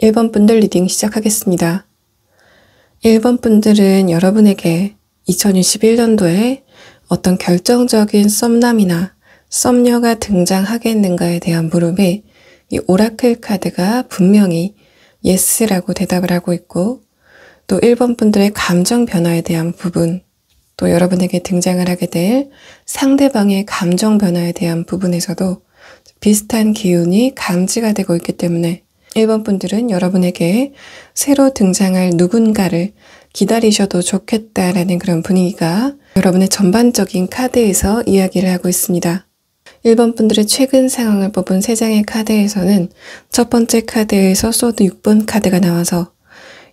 1번 분들 리딩 시작하겠습니다. 1번 분들은 여러분에게 2021년도에 어떤 결정적인 썸남이나 썸녀가 등장하겠는가에 대한 물음에 이 오라클 카드가 분명히 예스라고 대답을 하고 있고, 또 1번 분들의 감정 변화에 대한 부분, 또 여러분에게 등장을 하게 될 상대방의 감정 변화에 대한 부분에서도 비슷한 기운이 감지가 되고 있기 때문에 1번 분들은 여러분에게 새로 등장할 누군가를 기다리셔도 좋겠다라는 그런 분위기가 여러분의 전반적인 카드에서 이야기를 하고 있습니다. 1번 분들의 최근 상황을 뽑은 3장의 카드에서는 첫 번째 카드에서 소드 6번 카드가 나와서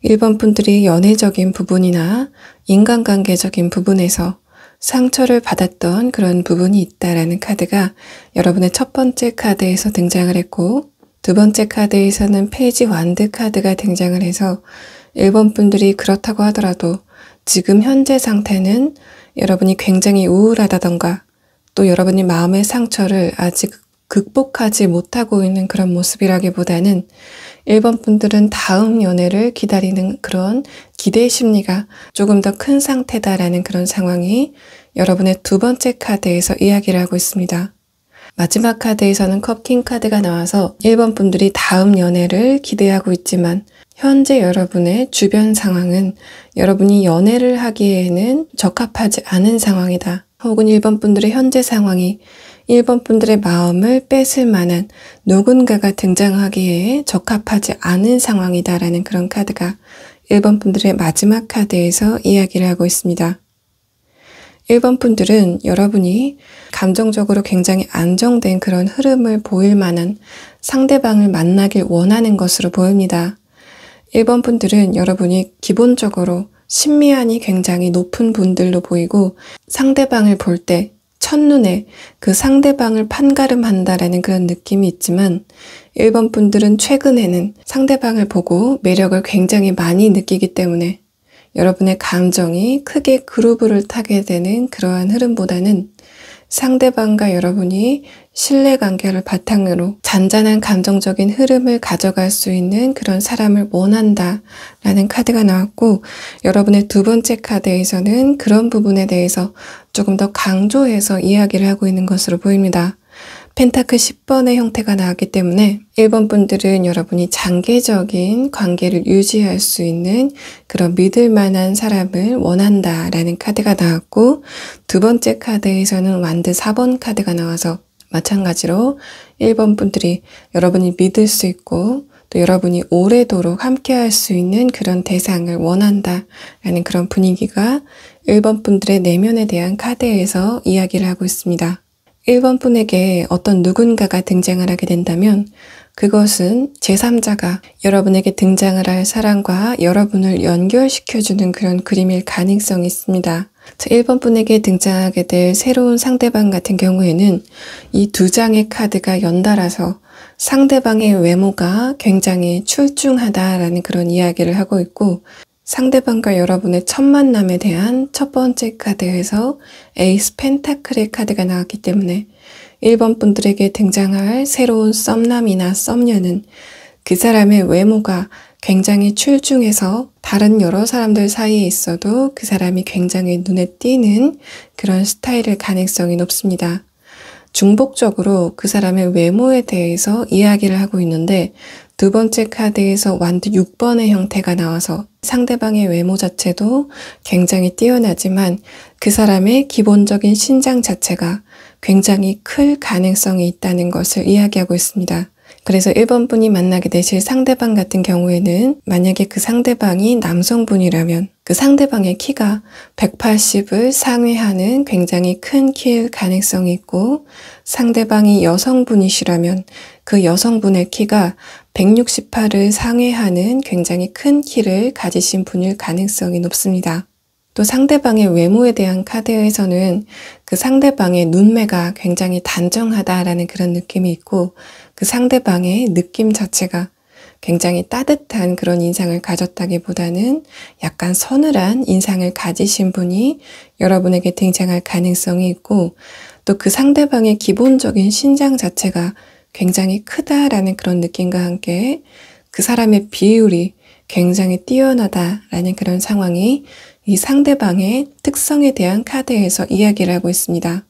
1번 분들이 연애적인 부분이나 인간관계적인 부분에서 상처를 받았던 그런 부분이 있다라는 카드가 여러분의 첫 번째 카드에서 등장을 했고, 두 번째 카드에서는 페이지 완드 카드가 등장을 해서 1번 분들이 그렇다고 하더라도 지금 현재 상태는 여러분이 굉장히 우울하다던가 또 여러분이 마음의 상처를 아직 극복하지 못하고 있는 그런 모습이라기보다는 1번 분들은 다음 연애를 기다리는 그런 기대 심리가 조금 더 큰 상태다라는 그런 상황이 여러분의 두 번째 카드에서 이야기를 하고 있습니다. 마지막 카드에서는 컵킹 카드가 나와서 1번 분들이 다음 연애를 기대하고 있지만 현재 여러분의 주변 상황은 여러분이 연애를 하기에는 적합하지 않은 상황이다. 혹은 1번 분들의 현재 상황이 1번 분들의 마음을 뺏을 만한 누군가가 등장하기에 적합하지 않은 상황이다라는 그런 카드가 1번 분들의 마지막 카드에서 이야기를 하고 있습니다. 1번 분들은 여러분이 감정적으로 굉장히 안정된 그런 흐름을 보일 만한 상대방을 만나길 원하는 것으로 보입니다. 1번 분들은 여러분이 기본적으로 신미안이 굉장히 높은 분들로 보이고 상대방을 볼 때 첫눈에 그 상대방을 판가름한다라는 그런 느낌이 있지만 1번 분들은 최근에는 상대방을 보고 매력을 굉장히 많이 느끼기 때문에 여러분의 감정이 크게 그루브를 타게 되는 그러한 흐름보다는 상대방과 여러분이 신뢰관계를 바탕으로 잔잔한 감정적인 흐름을 가져갈 수 있는 그런 사람을 원한다라는 카드가 나왔고, 여러분의 두 번째 카드에서는 그런 부분에 대해서 조금 더 강조해서 이야기를 하고 있는 것으로 보입니다. 펜타클 10번의 형태가 나왔기 때문에 1번 분들은 여러분이 장기적인 관계를 유지할 수 있는 그런 믿을 만한 사람을 원한다라는 카드가 나왔고, 두 번째 카드에서는 완드 4번 카드가 나와서 마찬가지로 1번 분들이 여러분이 믿을 수 있고 또 여러분이 오래도록 함께 할 수 있는 그런 대상을 원한다라는 그런 분위기가 1번 분들의 내면에 대한 카드에서 이야기를 하고 있습니다. 1번 분에게 어떤 누군가가 등장을 하게 된다면 그것은 제3자가 여러분에게 등장을 할 사람과 여러분을 연결시켜주는 그런 그림일 가능성이 있습니다. 1번 분에게 등장하게 될 새로운 상대방 같은 경우에는 이 두 장의 카드가 연달아서 상대방의 외모가 굉장히 출중하다라는 그런 이야기를 하고 있고, 상대방과 여러분의 첫 만남에 대한 첫 번째 카드에서 에이스 펜타클의 카드가 나왔기 때문에 1번 분들에게 등장할 새로운 썸남이나 썸녀는 그 사람의 외모가 굉장히 출중해서 다른 여러 사람들 사이에 있어도 그 사람이 굉장히 눈에 띄는 그런 스타일일 가능성이 높습니다. 중복적으로 그 사람의 외모에 대해서 이야기를 하고 있는데 두 번째 카드에서 완드 6번의 형태가 나와서 상대방의 외모 자체도 굉장히 뛰어나지만 그 사람의 기본적인 신장 자체가 굉장히 클 가능성이 있다는 것을 이야기하고 있습니다. 그래서 1번 분이 만나게 되실 상대방 같은 경우에는 만약에 그 상대방이 남성분이라면 그 상대방의 키가 180을 상회하는 굉장히 큰 키일 가능성이 있고, 상대방이 여성분이시라면 그 여성분의 키가 168을 상회하는 굉장히 큰 키를 가지신 분일 가능성이 높습니다. 또 상대방의 외모에 대한 카드에서는 그 상대방의 눈매가 굉장히 단정하다라는 그런 느낌이 있고, 그 상대방의 느낌 자체가 굉장히 따뜻한 그런 인상을 가졌다기보다는 약간 서늘한 인상을 가지신 분이 여러분에게 등장할 가능성이 있고, 또 그 상대방의 기본적인 신장 자체가 굉장히 크다라는 그런 느낌과 함께 그 사람의 비율이 굉장히 뛰어나다라는 그런 상황이 이 상대방의 특성에 대한 카드에서 이야기를 하고 있습니다.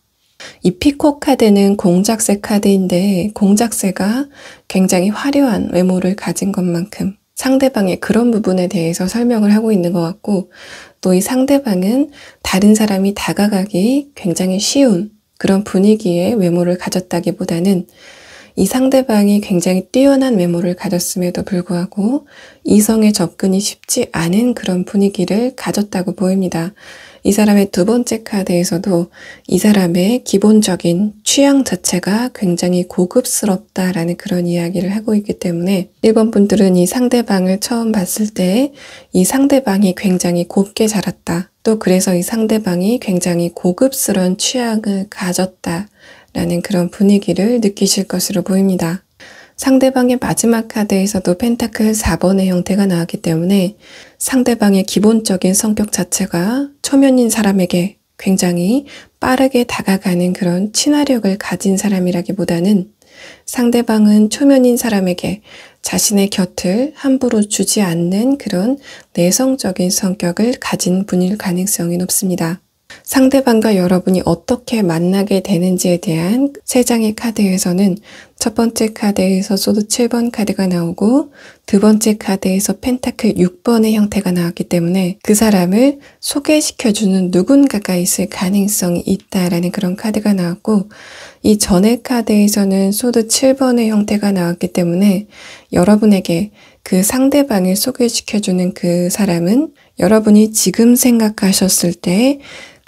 이 피코 카드는 공작새 카드인데 공작새가 굉장히 화려한 외모를 가진 것만큼 상대방의 그런 부분에 대해서 설명을 하고 있는 것 같고, 또 이 상대방은 다른 사람이 다가가기 굉장히 쉬운 그런 분위기의 외모를 가졌다기보다는 이 상대방이 굉장히 뛰어난 외모를 가졌음에도 불구하고 이성에 접근이 쉽지 않은 그런 분위기를 가졌다고 보입니다. 이 사람의 두 번째 카드에서도 이 사람의 기본적인 취향 자체가 굉장히 고급스럽다라는 그런 이야기를 하고 있기 때문에 1번 분들은 이 상대방을 처음 봤을 때 이 상대방이 굉장히 곱게 자랐다. 또 그래서 이 상대방이 굉장히 고급스러운 취향을 가졌다. 라는 그런 분위기를 느끼실 것으로 보입니다. 상대방의 마지막 카드에서도 펜타클 4번의 형태가 나왔기 때문에 상대방의 기본적인 성격 자체가 초면인 사람에게 굉장히 빠르게 다가가는 그런 친화력을 가진 사람이라기보다는 상대방은 초면인 사람에게 자신의 곁을 함부로 주지 않는 그런 내성적인 성격을 가진 분일 가능성이 높습니다. 상대방과 여러분이 어떻게 만나게 되는지에 대한 3장의 카드에서는 첫 번째 카드에서 소드 7번 카드가 나오고 두 번째 카드에서 펜타클 6번의 형태가 나왔기 때문에 그 사람을 소개시켜주는 누군가가 있을 가능성이 있다라는 그런 카드가 나왔고, 이 전의 카드에서는 소드 7번의 형태가 나왔기 때문에 여러분에게 그 상대방을 소개시켜주는 그 사람은 여러분이 지금 생각하셨을 때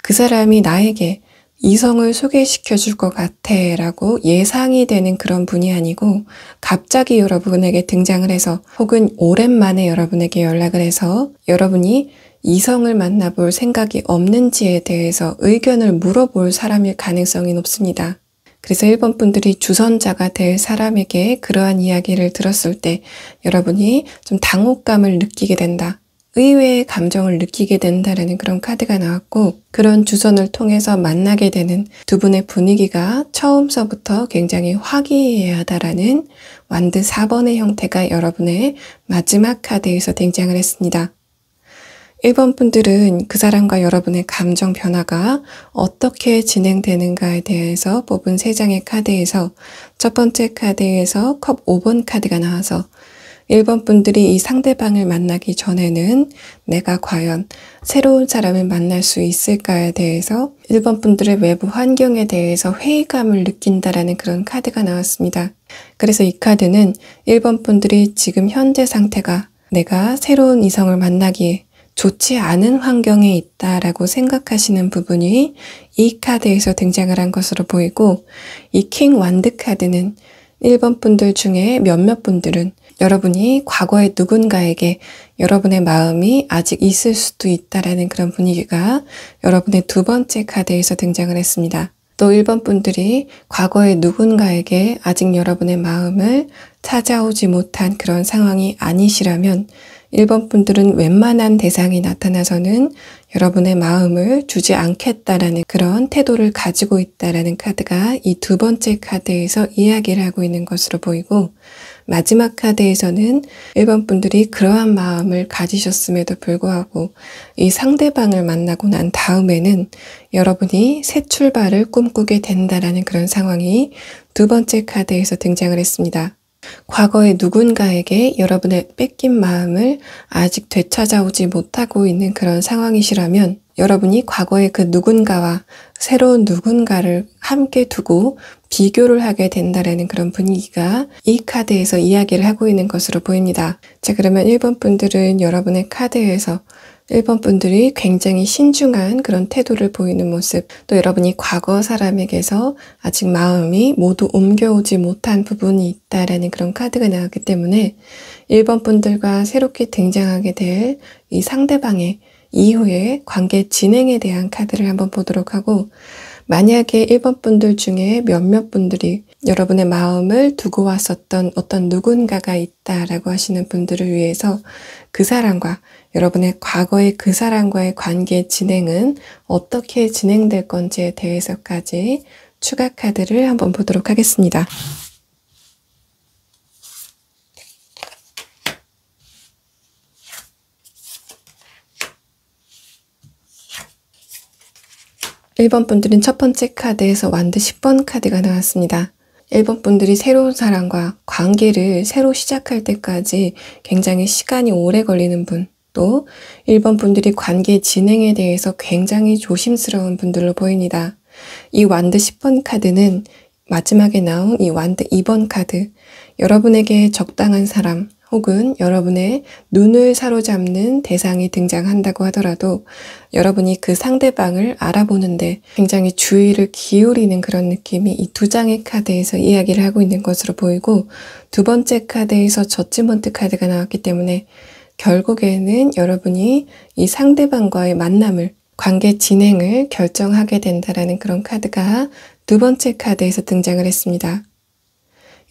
그 사람이 나에게 이성을 소개시켜 줄 것 같아 라고 예상이 되는 그런 분이 아니고 갑자기 여러분에게 등장을 해서 혹은 오랜만에 여러분에게 연락을 해서 여러분이 이성을 만나볼 생각이 없는지에 대해서 의견을 물어볼 사람일 가능성이 높습니다. 그래서 1번 분들이 주선자가 될 사람에게 그러한 이야기를 들었을 때 여러분이 좀 당혹감을 느끼게 된다. 의외의 감정을 느끼게 된다라는 그런 카드가 나왔고, 그런 주선을 통해서 만나게 되는 두 분의 분위기가 처음서부터 굉장히 화기애애하다라는 완드 4번의 형태가 여러분의 마지막 카드에서 등장을 했습니다. 1번 분들은 그 사람과 여러분의 감정 변화가 어떻게 진행되는가에 대해서 뽑은 3장의 카드에서 첫 번째 카드에서 컵 5번 카드가 나와서 1번 분들이 이 상대방을 만나기 전에는 내가 과연 새로운 사람을 만날 수 있을까에 대해서 1번 분들의 외부 환경에 대해서 회의감을 느낀다라는 그런 카드가 나왔습니다. 그래서 이 카드는 1번 분들이 지금 현재 상태가 내가 새로운 이성을 만나기에 좋지 않은 환경에 있다라고 생각하시는 부분이 이 카드에서 등장을 한 것으로 보이고, 이 킹 완드 카드는 1번 분들 중에 몇몇 분들은 여러분이 과거의 누군가에게 여러분의 마음이 아직 있을 수도 있다라는 그런 분위기가 여러분의 두 번째 카드에서 등장을 했습니다. 또 1번 분들이 과거의 누군가에게 아직 여러분의 마음을 찾아오지 못한 그런 상황이 아니시라면 1번 분들은 웬만한 대상이 나타나서는 여러분의 마음을 주지 않겠다라는 그런 태도를 가지고 있다라는 카드가 이 두 번째 카드에서 이야기를 하고 있는 것으로 보이고, 마지막 카드에서는 1번 분들이 그러한 마음을 가지셨음에도 불구하고 이 상대방을 만나고 난 다음에는 여러분이 새 출발을 꿈꾸게 된다라는 그런 상황이 두 번째 카드에서 등장을 했습니다. 과거의 누군가에게 여러분의 뺏긴 마음을 아직 되찾아오지 못하고 있는 그런 상황이시라면 여러분이 과거의 그 누군가와 새로운 누군가를 함께 두고 비교를 하게 된다라는 그런 분위기가 이 카드에서 이야기를 하고 있는 것으로 보입니다. 자, 그러면 1번 분들은 여러분의 카드에서 1번 분들이 굉장히 신중한 그런 태도를 보이는 모습, 또 여러분이 과거 사람에게서 아직 마음이 모두 옮겨오지 못한 부분이 있다라는 그런 카드가 나왔기 때문에 1번 분들과 새롭게 등장하게 될 이 상대방의 이후의 관계 진행에 대한 카드를 한번 보도록 하고, 만약에 1번 분들 중에 몇몇 분들이 여러분의 마음을 두고 왔었던 어떤 누군가가 있다라고 하시는 분들을 위해서 그 사람과 여러분의 과거의 그 사람과의 관계 진행은 어떻게 진행될 건지에 대해서까지 추가 카드를 한번 보도록 하겠습니다. 1번 분들은 첫 번째 카드에서 완드 10번 카드가 나왔습니다. 1번 분들이 새로운 사람과 관계를 새로 시작할 때까지 굉장히 시간이 오래 걸리는 분, 또 1번 분들이 관계 진행에 대해서 굉장히 조심스러운 분들로 보입니다. 이 완드 10번 카드는 마지막에 나온 이 완드 2번 카드, 여러분에게 적당한 사람 혹은 여러분의 눈을 사로잡는 대상이 등장한다고 하더라도 여러분이 그 상대방을 알아보는데 굉장히 주의를 기울이는 그런 느낌이 이 두 장의 카드에서 이야기를 하고 있는 것으로 보이고, 두 번째 카드에서 저지먼트 카드가 나왔기 때문에 결국에는 여러분이 이 상대방과의 만남을, 관계 진행을 결정하게 된다라는 그런 카드가 두 번째 카드에서 등장을 했습니다.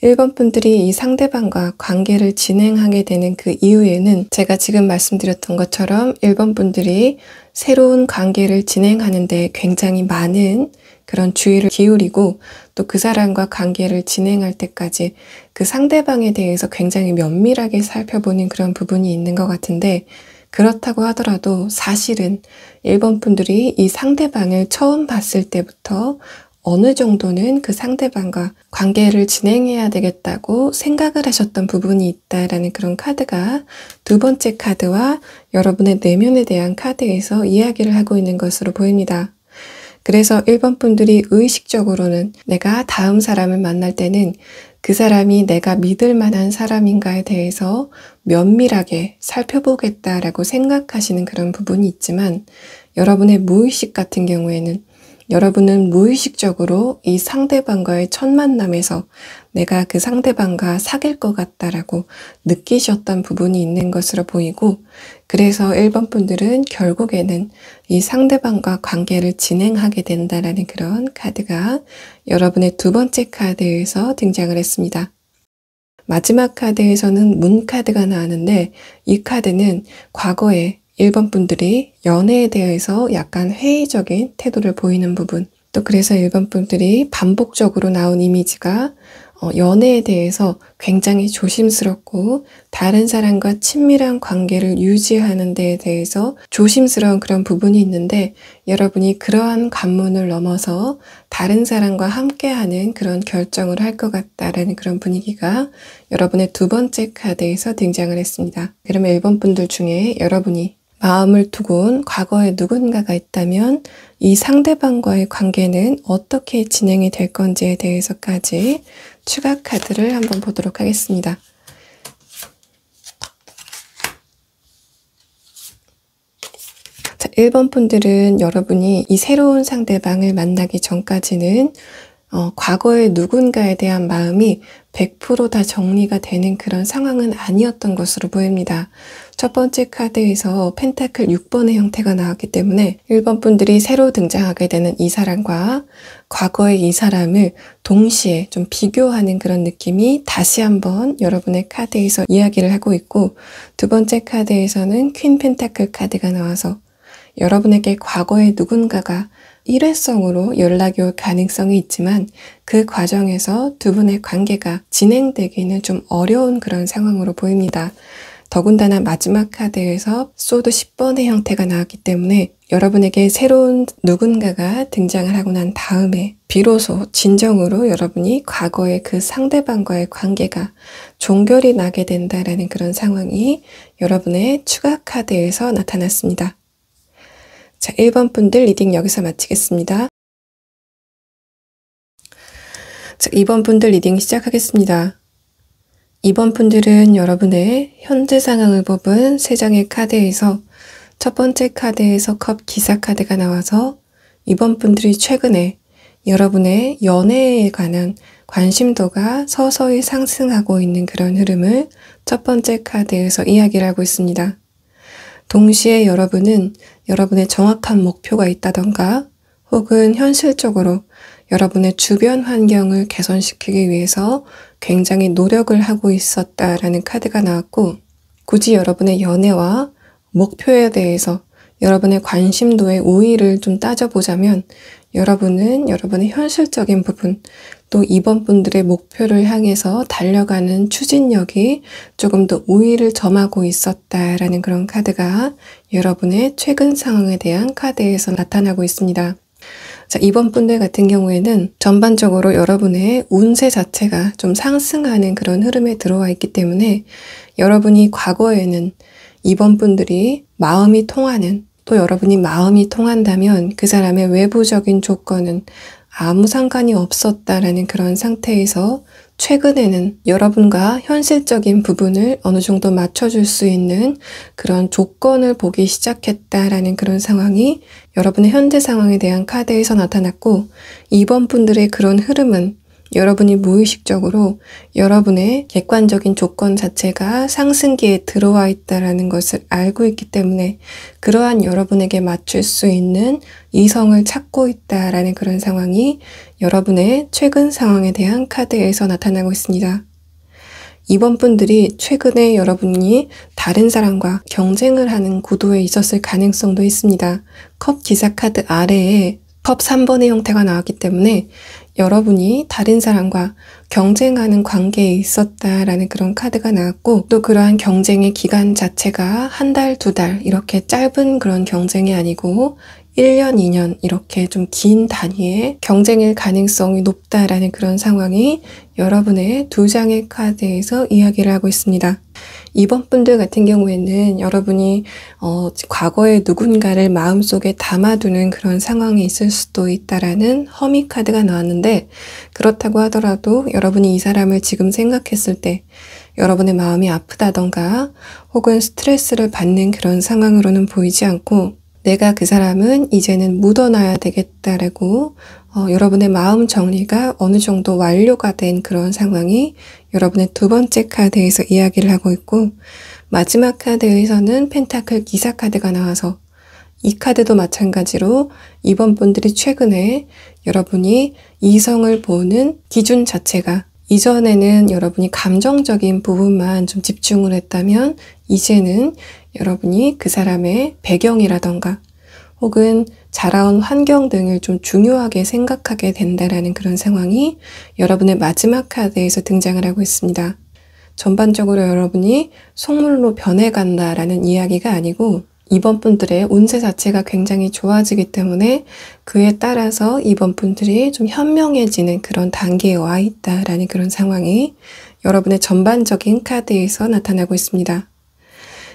1번 분들이 이 상대방과 관계를 진행하게 되는 그 이유에는 제가 지금 말씀드렸던 것처럼 1번 분들이 새로운 관계를 진행하는데 굉장히 많은 그런 주의를 기울이고, 또 그 사람과 관계를 진행할 때까지 그 상대방에 대해서 굉장히 면밀하게 살펴보는 그런 부분이 있는 것 같은데, 그렇다고 하더라도 사실은 1번 분들이 이 상대방을 처음 봤을 때부터 어느 정도는 그 상대방과 관계를 진행해야 되겠다고 생각을 하셨던 부분이 있다라는 그런 카드가 두 번째 카드와 여러분의 내면에 대한 카드에서 이야기를 하고 있는 것으로 보입니다. 그래서 1번 분들이 의식적으로는 내가 다음 사람을 만날 때는 그 사람이 내가 믿을 만한 사람인가에 대해서 면밀하게 살펴보겠다라고 생각하시는 그런 부분이 있지만, 여러분의 무의식 같은 경우에는 여러분은 무의식적으로 이 상대방과의 첫 만남에서 내가 그 상대방과 사귈 것 같다라고 느끼셨던 부분이 있는 것으로 보이고, 그래서 1번 분들은 결국에는 이 상대방과 관계를 진행하게 된다라는 그런 카드가 여러분의 두 번째 카드에서 등장을 했습니다. 마지막 카드에서는 문 카드가 나왔는데, 이 카드는 과거에 1번 분들이 연애에 대해서 약간 회의적인 태도를 보이는 부분, 또 그래서 1번 분들이 반복적으로 나온 이미지가 연애에 대해서 굉장히 조심스럽고 다른 사람과 친밀한 관계를 유지하는 데에 대해서 조심스러운 그런 부분이 있는데, 여러분이 그러한 관문을 넘어서 다른 사람과 함께하는 그런 결정을 할 것 같다라는 그런 분위기가 여러분의 두 번째 카드에서 등장을 했습니다. 그러면 1번 분들 중에 여러분이 마음을 두고 온 과거에 누군가가 있다면 이 상대방과의 관계는 어떻게 진행이 될 건지에 대해서까지 추가 카드를 한번 보도록 하겠습니다. 자, 1번 분들은 여러분이 이 새로운 상대방을 만나기 전까지는 과거의 누군가에 대한 마음이 100% 다 정리가 되는 그런 상황은 아니었던 것으로 보입니다. 첫 번째 카드에서 펜타클 6번의 형태가 나왔기 때문에 1번 분들이 새로 등장하게 되는 이 사람과 과거의 이 사람을 동시에 좀 비교하는 그런 느낌이 다시 한번 여러분의 카드에서 이야기를 하고 있고, 두 번째 카드에서는 퀸 펜타클 카드가 나와서 여러분에게 과거의 누군가가 일회성으로 연락이 올 가능성이 있지만 그 과정에서 두 분의 관계가 진행되기는 좀 어려운 그런 상황으로 보입니다. 더군다나 마지막 카드에서 소드 10번의 형태가 나왔기 때문에 여러분에게 새로운 누군가가 등장을 하고 난 다음에 비로소 진정으로 여러분이 과거의 그 상대방과의 관계가 종결이 나게 된다라는 그런 상황이 여러분의 추가 카드에서 나타났습니다. 자, 1번 분들 리딩 여기서 마치겠습니다. 자, 2번 분들 리딩 시작하겠습니다. 2번 분들은 여러분의 현재 상황을 뽑은 3장의 카드에서 첫 번째 카드에서 컵 기사 카드가 나와서 2번 분들이 최근에 여러분의 연애에 관한 관심도가 서서히 상승하고 있는 그런 흐름을 첫 번째 카드에서 이야기를 하고 있습니다. 동시에 여러분은 여러분의 정확한 목표가 있다던가 혹은 현실적으로 여러분의 주변 환경을 개선시키기 위해서 굉장히 노력을 하고 있었다라는 카드가 나왔고, 굳이 여러분의 연애와 목표에 대해서 여러분의 관심도의 우위를 좀 따져보자면 여러분은 여러분의 현실적인 부분, 또 2번 분들의 목표를 향해서 달려가는 추진력이 조금 더 우위를 점하고 있었다라는 그런 카드가 여러분의 최근 상황에 대한 카드에서 나타나고 있습니다. 자, 이번 분들 같은 경우에는 전반적으로 여러분의 운세 자체가 좀 상승하는 그런 흐름에 들어와 있기 때문에 여러분이 과거에는 이번 분들이 마음이 통하는, 또 여러분이 마음이 통한다면 그 사람의 외부적인 조건은 아무 상관이 없었다라는 그런 상태에서 최근에는 여러분과 현실적인 부분을 어느 정도 맞춰줄 수 있는 그런 조건을 보기 시작했다라는 그런 상황이 여러분의 현재 상황에 대한 카드에서 나타났고, 이번 분들의 그런 흐름은 여러분이 무의식적으로 여러분의 객관적인 조건 자체가 상승기에 들어와 있다라는 것을 알고 있기 때문에 그러한 여러분에게 맞출 수 있는 이성을 찾고 있다라는 그런 상황이 여러분의 최근 상황에 대한 카드에서 나타나고 있습니다. 이번 분들이 최근에 여러분이 다른 사람과 경쟁을 하는 구도에 있었을 가능성도 있습니다. 컵 기사 카드 아래에 컵 3번의 형태가 나왔기 때문에 여러분이 다른 사람과 경쟁하는 관계에 있었다라는 그런 카드가 나왔고, 또 그러한 경쟁의 기간 자체가 한 달, 두 달 이렇게 짧은 그런 경쟁이 아니고 1년, 2년 이렇게 좀 긴 단위의 경쟁일 가능성이 높다라는 그런 상황이 여러분의 두 장의 카드에서 이야기를 하고 있습니다. 이번 분들 같은 경우에는 여러분이 과거의 누군가를 마음속에 담아두는 그런 상황이 있을 수도 있다라는 허미 카드가 나왔는데, 그렇다고 하더라도 여러분이 이 사람을 지금 생각했을 때 여러분의 마음이 아프다던가 혹은 스트레스를 받는 그런 상황으로는 보이지 않고, 내가 그 사람은 이제는 묻어놔야 되겠다라고 여러분의 마음 정리가 어느 정도 완료가 된 그런 상황이 여러분의 두 번째 카드에서 이야기를 하고 있고, 마지막 카드에서는 펜타클 기사 카드가 나와서 이 카드도 마찬가지로 이번 분들이 최근에 여러분이 이성을 보는 기준 자체가, 이전에는 여러분이 감정적인 부분만 좀 집중을 했다면 이제는 여러분이 그 사람의 배경이라던가 혹은 자라온 환경 등을 좀 중요하게 생각하게 된다라는 그런 상황이 여러분의 마지막 카드에서 등장을 하고 있습니다. 전반적으로 여러분이 속물로 변해간다라는 이야기가 아니고, 이번 분들의 운세 자체가 굉장히 좋아지기 때문에 그에 따라서 이번 분들이 좀 현명해지는 그런 단계에 와 있다라는 그런 상황이 여러분의 전반적인 카드에서 나타나고 있습니다.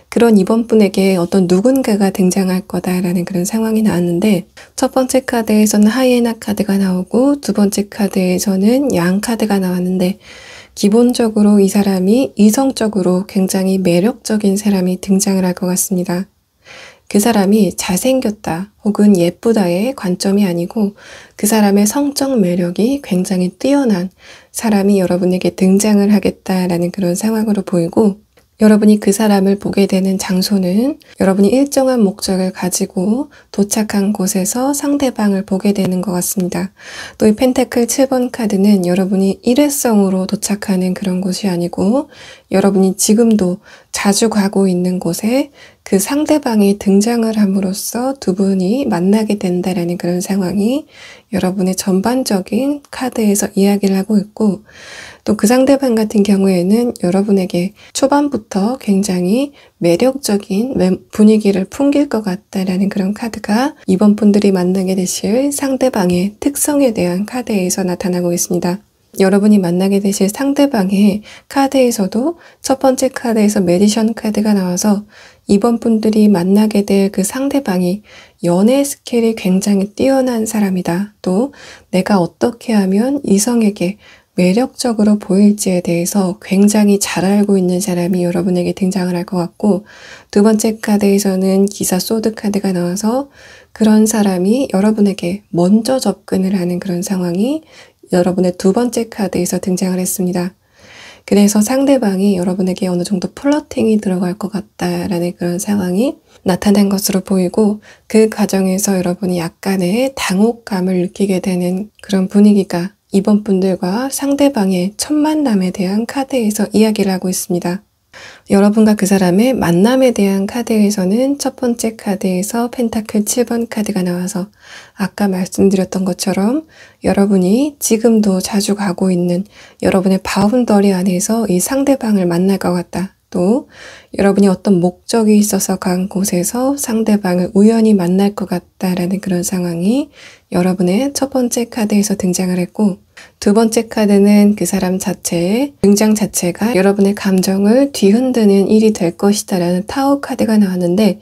그런 이번 분에게 어떤 누군가가 등장할 거다라는 그런 상황이 나왔는데, 첫 번째 카드에서는 하이에나 카드가 나오고 두 번째 카드에서는 양 카드가 나왔는데, 기본적으로 이 사람이 이성적으로 굉장히 매력적인 사람이 등장을 할 것 같습니다. 그 사람이 잘생겼다 혹은 예쁘다의 관점이 아니고 그 사람의 성적 매력이 굉장히 뛰어난 사람이 여러분에게 등장을 하겠다라는 그런 상황으로 보이고, 여러분이 그 사람을 보게 되는 장소는 여러분이 일정한 목적을 가지고 도착한 곳에서 상대방을 보게 되는 것 같습니다. 또 이 펜타클 7번 카드는 여러분이 일회성으로 도착하는 그런 곳이 아니고 여러분이 지금도 자주 가고 있는 곳에 그 상대방이 등장을 함으로써 두 분이 만나게 된다라는 그런 상황이 여러분의 전반적인 카드에서 이야기를 하고 있고, 또 그 상대방 같은 경우에는 여러분에게 초반부터 굉장히 매력적인 분위기를 풍길 것 같다라는 그런 카드가 이번 분들이 만나게 되실 상대방의 특성에 대한 카드에서 나타나고 있습니다. 여러분이 만나게 되실 상대방의 카드에서도 첫 번째 카드에서 매디션 카드가 나와서 이번 분들이 만나게 될 그 상대방이 연애 스킬이 굉장히 뛰어난 사람이다. 또 내가 어떻게 하면 이성에게 매력적으로 보일지에 대해서 굉장히 잘 알고 있는 사람이 여러분에게 등장을 할 것 같고, 두 번째 카드에서는 기사 소드 카드가 나와서 그런 사람이 여러분에게 먼저 접근을 하는 그런 상황이 여러분의 두 번째 카드에서 등장을 했습니다. 그래서 상대방이 여러분에게 어느 정도 플러팅이 들어갈 것 같다라는 그런 상황이 나타난 것으로 보이고, 그 과정에서 여러분이 약간의 당혹감을 느끼게 되는 그런 분위기가 이번 분들과 상대방의 첫 만남에 대한 카드에서 이야기를 하고 있습니다. 여러분과 그 사람의 만남에 대한 카드에서는 첫 번째 카드에서 펜타클 7번 카드가 나와서 아까 말씀드렸던 것처럼 여러분이 지금도 자주 가고 있는 여러분의 바운더리 안에서 이 상대방을 만날 것 같다. 또 여러분이 어떤 목적이 있어서 간 곳에서 상대방을 우연히 만날 것 같다라는 그런 상황이 여러분의 첫 번째 카드에서 등장을 했고, 두 번째 카드는 그 사람 자체의 등장 자체가 여러분의 감정을 뒤흔드는 일이 될 것이다 라는 타워 카드가 나왔는데,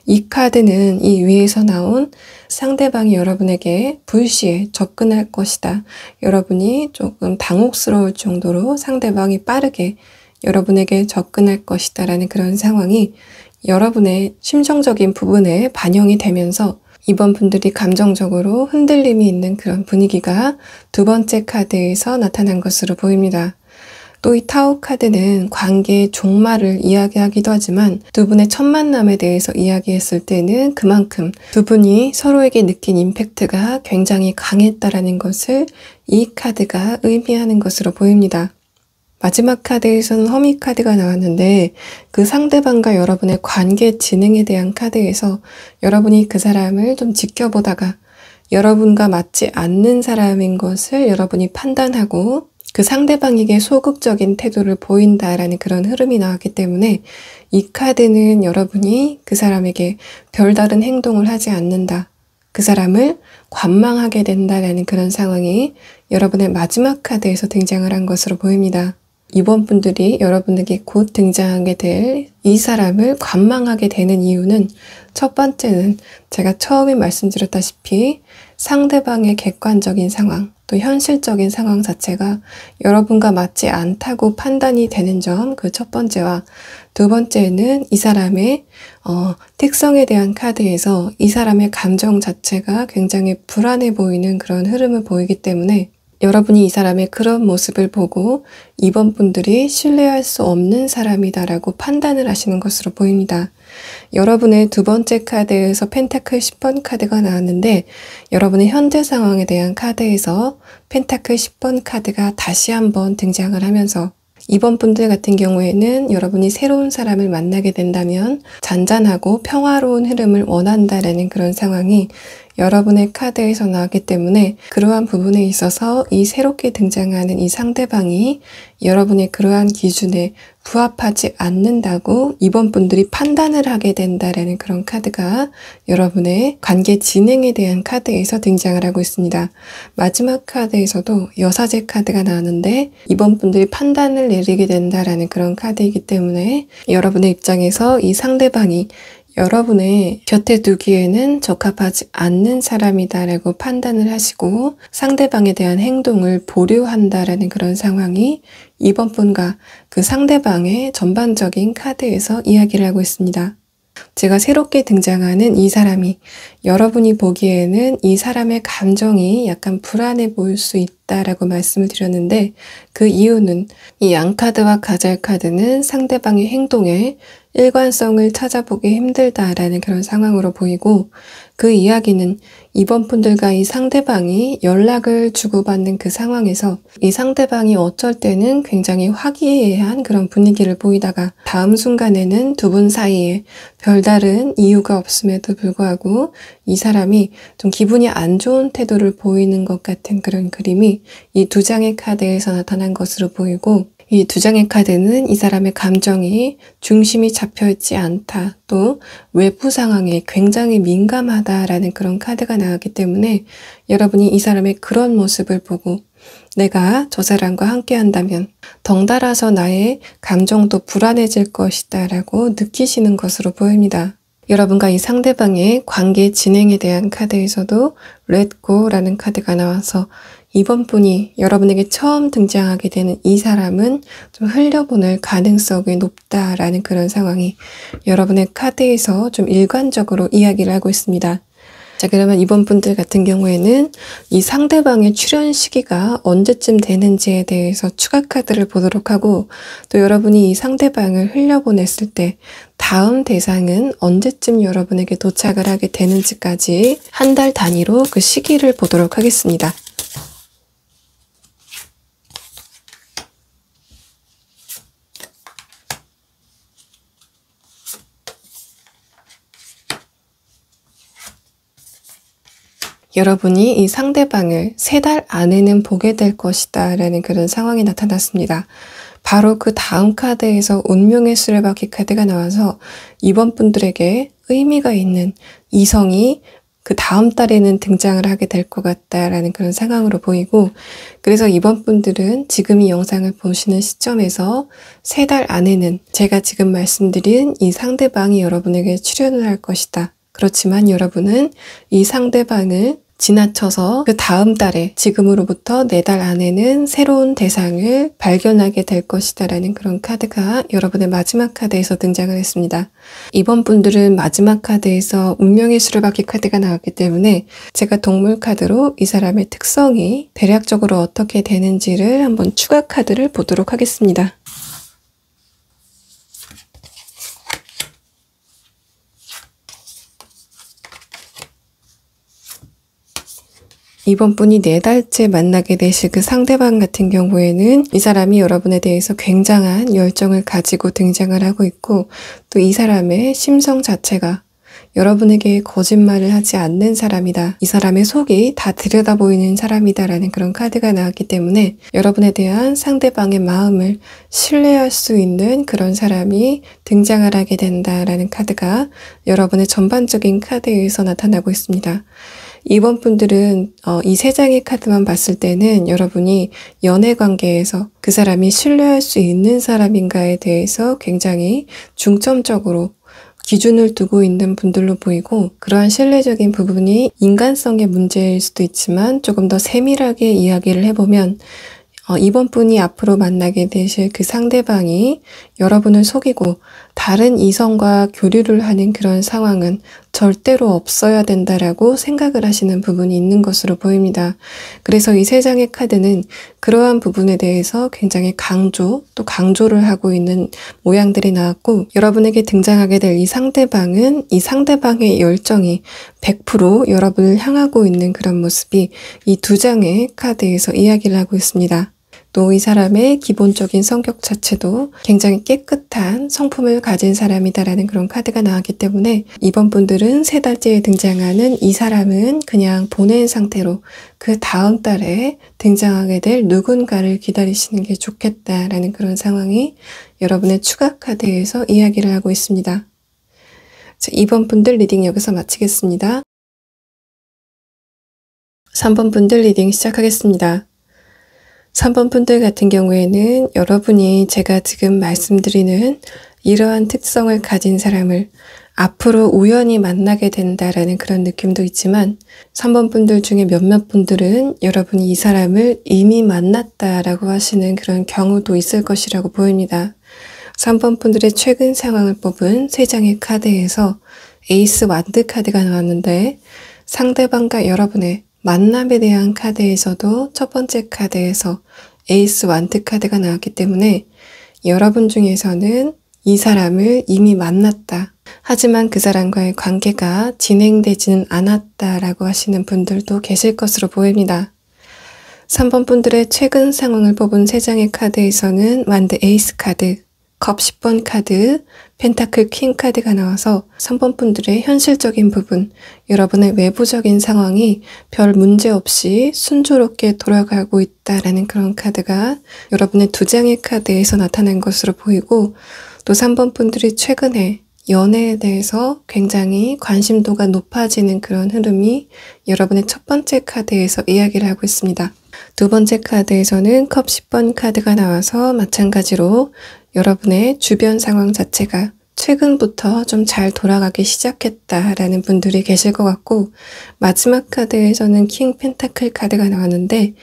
이 카드는 이 위에서 나온 상대방이 여러분에게 불시에 접근할 것이다, 여러분이 조금 당혹스러울 정도로 상대방이 빠르게 여러분에게 접근할 것이다 라는 그런 상황이 여러분의 심정적인 부분에 반영이 되면서 이번 분들이 감정적으로 흔들림이 있는 그런 분위기가 두 번째 카드에서 나타난 것으로 보입니다. 또 이 타워 카드는 관계의 종말을 이야기하기도 하지만 두 분의 첫 만남에 대해서 이야기했을 때는 그만큼 두 분이 서로에게 느낀 임팩트가 굉장히 강했다라는 것을 이 카드가 의미하는 것으로 보입니다. 마지막 카드에서는 허미 카드가 나왔는데, 그 상대방과 여러분의 관계 진행에 대한 카드에서 여러분이 그 사람을 좀 지켜보다가 여러분과 맞지 않는 사람인 것을 여러분이 판단하고 그 상대방에게 소극적인 태도를 보인다라는 그런 흐름이 나왔기 때문에 이 카드는 여러분이 그 사람에게 별다른 행동을 하지 않는다, 그 사람을 관망하게 된다라는 그런 상황이 여러분의 마지막 카드에서 등장을 한 것으로 보입니다. 이번 분들이 여러분에게 곧 등장하게 될 이 사람을 관망하게 되는 이유는, 첫 번째는 제가 처음에 말씀드렸다시피 상대방의 객관적인 상황, 또 현실적인 상황 자체가 여러분과 맞지 않다고 판단이 되는 점, 그 첫 번째와 두 번째는 이 사람의 특성에 대한 카드에서 이 사람의 감정 자체가 굉장히 불안해 보이는 그런 흐름을 보이기 때문에 여러분이 이 사람의 그런 모습을 보고 이번 분들이 신뢰할 수 없는 사람이다라고 판단을 하시는 것으로 보입니다. 여러분의 두 번째 카드에서 펜타클 10번 카드가 나왔는데, 여러분의 현재 상황에 대한 카드에서 펜타클 10번 카드가 다시 한번 등장을 하면서 이번 분들 같은 경우에는 여러분이 새로운 사람을 만나게 된다면 잔잔하고 평화로운 흐름을 원한다라는 그런 상황이 여러분의 카드에서 나왔기 때문에 그러한 부분에 있어서 이 새롭게 등장하는 이 상대방이 여러분의 그러한 기준에 부합하지 않는다고 이번 분들이 판단을 하게 된다라는 그런 카드가 여러분의 관계 진행에 대한 카드에서 등장을 하고 있습니다. 마지막 카드에서도 여사제 카드가 나왔는데 이번 분들이 판단을 내리게 된다라는 그런 카드이기 때문에 여러분의 입장에서 이 상대방이 여러분의 곁에 두기에는 적합하지 않는 사람이다라고 판단을 하시고 상대방에 대한 행동을 보류한다라는 그런 상황이 이번 분과 그 상대방의 전반적인 카드에서 이야기를 하고 있습니다. 제가 새롭게 등장하는 이 사람이 여러분이 보기에는 이 사람의 감정이 약간 불안해 보일 수 있다라고 말씀을 드렸는데, 그 이유는 이 양카드와 가젤카드는 상대방의 행동에 일관성을 찾아보기 힘들다라는 그런 상황으로 보이고, 그 이야기는 이번 분들과 이 상대방이 연락을 주고받는 그 상황에서 이 상대방이 어쩔 때는 굉장히 화기애애한 그런 분위기를 보이다가 다음 순간에는 두 분 사이에 별다른 이유가 없음에도 불구하고 이 사람이 좀 기분이 안 좋은 태도를 보이는 것 같은 그런 그림이 이 두 장의 카드에서 나타난 것으로 보이고, 이 두 장의 카드는 이 사람의 감정이 중심이 잡혀있지 않다, 또 외부 상황에 굉장히 민감하다라는 그런 카드가 나왔기 때문에 여러분이 이 사람의 그런 모습을 보고 내가 저 사람과 함께 한다면 덩달아서 나의 감정도 불안해질 것이다 라고 느끼시는 것으로 보입니다. 여러분과 이 상대방의 관계 진행에 대한 카드에서도 Let Go라는 카드가 나와서 이번 분이 여러분에게 처음 등장하게 되는 이 사람은 좀 흘려보낼 가능성이 높다라는 그런 상황이 여러분의 카드에서 좀 일관적으로 이야기를 하고 있습니다. 자, 그러면 이번 분들 같은 경우에는 이 상대방의 출현 시기가 언제쯤 되는지에 대해서 추가 카드를 보도록 하고, 또 여러분이 이 상대방을 흘려보냈을 때 다음 대상은 언제쯤 여러분에게 도착을 하게 되는지까지 한 달 단위로 그 시기를 보도록 하겠습니다. 여러분이 이 상대방을 3달 안에는 보게 될 것이다 라는 그런 상황이 나타났습니다. 바로 그 다음 카드에서 운명의 수레바퀴 카드가 나와서 이번 분들에게 의미가 있는 이성이 그 다음 달에는 등장을 하게 될 것 같다라는 그런 상황으로 보이고, 그래서 이번 분들은 지금 이 영상을 보시는 시점에서 3달 안에는 제가 지금 말씀드린 이 상대방이 여러분에게 출연을 할 것이다. 그렇지만 여러분은 이 상대방을 지나쳐서 그 다음 달에 지금으로부터 4달 안에는 새로운 대상을 발견하게 될 것이다 라는 그런 카드가 여러분의 마지막 카드에서 등장을 했습니다. 이번 분들은 마지막 카드에서 운명의 수레바퀴 카드가 나왔기 때문에 제가 동물 카드로 이 사람의 특성이 대략적으로 어떻게 되는지를 한번 추가 카드를 보도록 하겠습니다. 이번 분이 4달째 만나게 되실 그 상대방 같은 경우에는 이 사람이 여러분에 대해서 굉장한 열정을 가지고 등장을 하고 있고, 또 이 사람의 심성 자체가 여러분에게 거짓말을 하지 않는 사람이다. 이 사람의 속이 다 들여다보이는 사람이다라는 그런 카드가 나왔기 때문에 여러분에 대한 상대방의 마음을 신뢰할 수 있는 그런 사람이 등장을 하게 된다라는 카드가 여러분의 전반적인 카드에서 나타나고 있습니다. 이번 분들은 이 3장의 카드만 봤을 때는 여러분이 연애 관계에서 그 사람이 신뢰할 수 있는 사람인가에 대해서 굉장히 중점적으로 기준을 두고 있는 분들로 보이고, 그러한 신뢰적인 부분이 인간성의 문제일 수도 있지만 조금 더 세밀하게 이야기를 해보면 이번 분이 앞으로 만나게 되실 그 상대방이 여러분을 속이고 다른 이성과 교류를 하는 그런 상황은 절대로 없어야 된다라고 생각을 하시는 부분이 있는 것으로 보입니다. 그래서 이 3장의 카드는 그러한 부분에 대해서 굉장히 또 강조를 하고 있는 모양들이 나왔고, 여러분에게 등장하게 될 이 상대방은 이 상대방의 열정이 100% 여러분을 향하고 있는 그런 모습이 이 2장의 카드에서 이야기를 하고 있습니다. 또 이 사람의 기본적인 성격 자체도 굉장히 깨끗한 성품을 가진 사람이다라는 그런 카드가 나왔기 때문에 이번 분들은 3달째에 등장하는 이 사람은 그냥 보낸 상태로 그 다음 달에 등장하게 될 누군가를 기다리시는 게 좋겠다라는 그런 상황이 여러분의 추가 카드에서 이야기를 하고 있습니다. 자, 2번 분들 리딩 여기서 마치겠습니다. 3번 분들 리딩 시작하겠습니다. 3번 분들 같은 경우에는 여러분이 제가 지금 말씀드리는 이러한 특성을 가진 사람을 앞으로 우연히 만나게 된다라는 그런 느낌도 있지만, 3번 분들 중에 몇몇 분들은 여러분이 이 사람을 이미 만났다라고 하시는 그런 경우도 있을 것이라고 보입니다. 3번 분들의 최근 상황을 뽑은 3장의 카드에서 에이스 완드 카드가 나왔는데, 상대방과 여러분의 만남에 대한 카드에서도 첫 번째 카드에서 에이스 완드 카드가 나왔기 때문에 여러분 중에서는 이 사람을 이미 만났다. 하지만 그 사람과의 관계가 진행되지는 않았다라고 하시는 분들도 계실 것으로 보입니다. 3번 분들의 최근 상황을 뽑은 3장의 카드에서는 완드 에이스 카드, 컵 10번 카드, 펜타클 퀸 카드가 나와서 3번 분들의 현실적인 부분, 여러분의 외부적인 상황이 별 문제 없이 순조롭게 돌아가고 있다라는 그런 카드가 여러분의 2장의 카드에서 나타난 것으로 보이고, 또 3번 분들이 최근에 연애에 대해서 굉장히 관심도가 높아지는 그런 흐름이 여러분의 첫 번째 카드에서 이야기를 하고 있습니다. 2번째 카드에서는 컵 10번 카드가 나와서 마찬가지로 여러분의 주변 상황 자체가 최근부터 좀 잘 돌아가기 시작했다라는 분들이 계실 것 같고, 마지막 카드에서는 킹 펜타클 카드가 나왔는데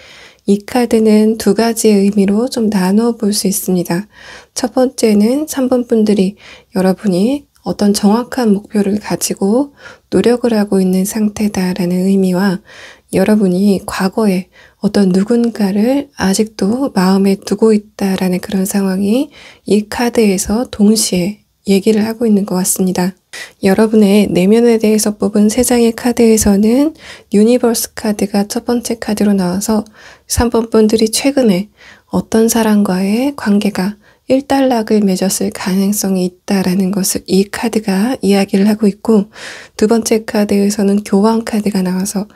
이 카드는 2가지의 의미로 좀 나누어 볼 수 있습니다. 첫 번째는 3번 분들이 여러분이 어떤 정확한 목표를 가지고 노력을 하고 있는 상태다라는 의미와 여러분이 과거에 어떤 누군가를 아직도 마음에 두고 있다라는 그런 상황이 이 카드에서 동시에 얘기를 하고 있는 것 같습니다. 여러분의 내면에 대해서 뽑은 3장의 카드에서는 유니버스 카드가 첫 번째 카드로 나와서 3번 분들이 최근에 어떤 사람과의 관계가 일단락을 맺었을 가능성이 있다라는 것을 이 카드가 이야기를 하고 있고, 두 번째 카드에서는 교황 카드가 나와서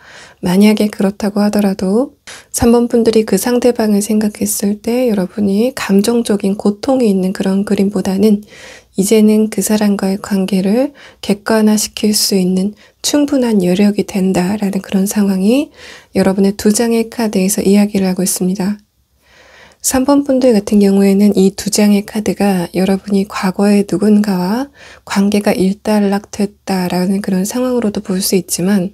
만약에 그렇다고 하더라도 3번 분들이 그 상대방을 생각했을 때 여러분이 감정적인 고통이 있는 그런 그림보다는 이제는 그 사람과의 관계를 객관화시킬 수 있는 충분한 여력이 된다라는 그런 상황이 여러분의 두 장의 카드에서 이야기를 하고 있습니다. 3번 분들 같은 경우에는 이 두 장의 카드가 여러분이 과거에 누군가와 관계가 일단락됐다라는 그런 상황으로도 볼 수 있지만,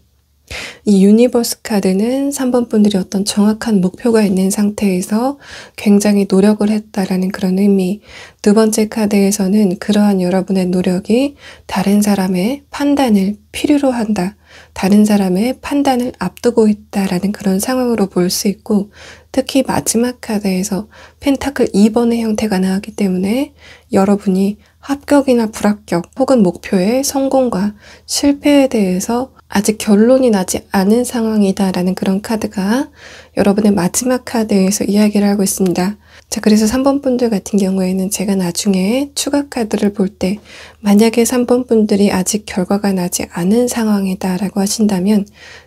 이 유니버스 카드는 3번 분들이 어떤 정확한 목표가 있는 상태에서 굉장히 노력을 했다라는 그런 의미, 두 번째 카드에서는 그러한 여러분의 노력이 다른 사람의 판단을 필요로 한다, 다른 사람의 판단을 앞두고 있다라는 그런 상황으로 볼 수 있고, 특히 마지막 카드에서 펜타클 2번의 형태가 나왔기 때문에 여러분이 합격이나 불합격 혹은 목표의 성공과 실패에 대해서 아직 결론이 나지 않은 상황이다라는 그런 카드가 여러분의 마지막 카드에서 이야기를 하고 있습니다. 자, 그래서 3번 분들 같은 경우에는 제가 나중에 추가 카드를 볼 때 만약에 3번 분들이 아직 결과가 나지 않은 상황이다라고 하신다면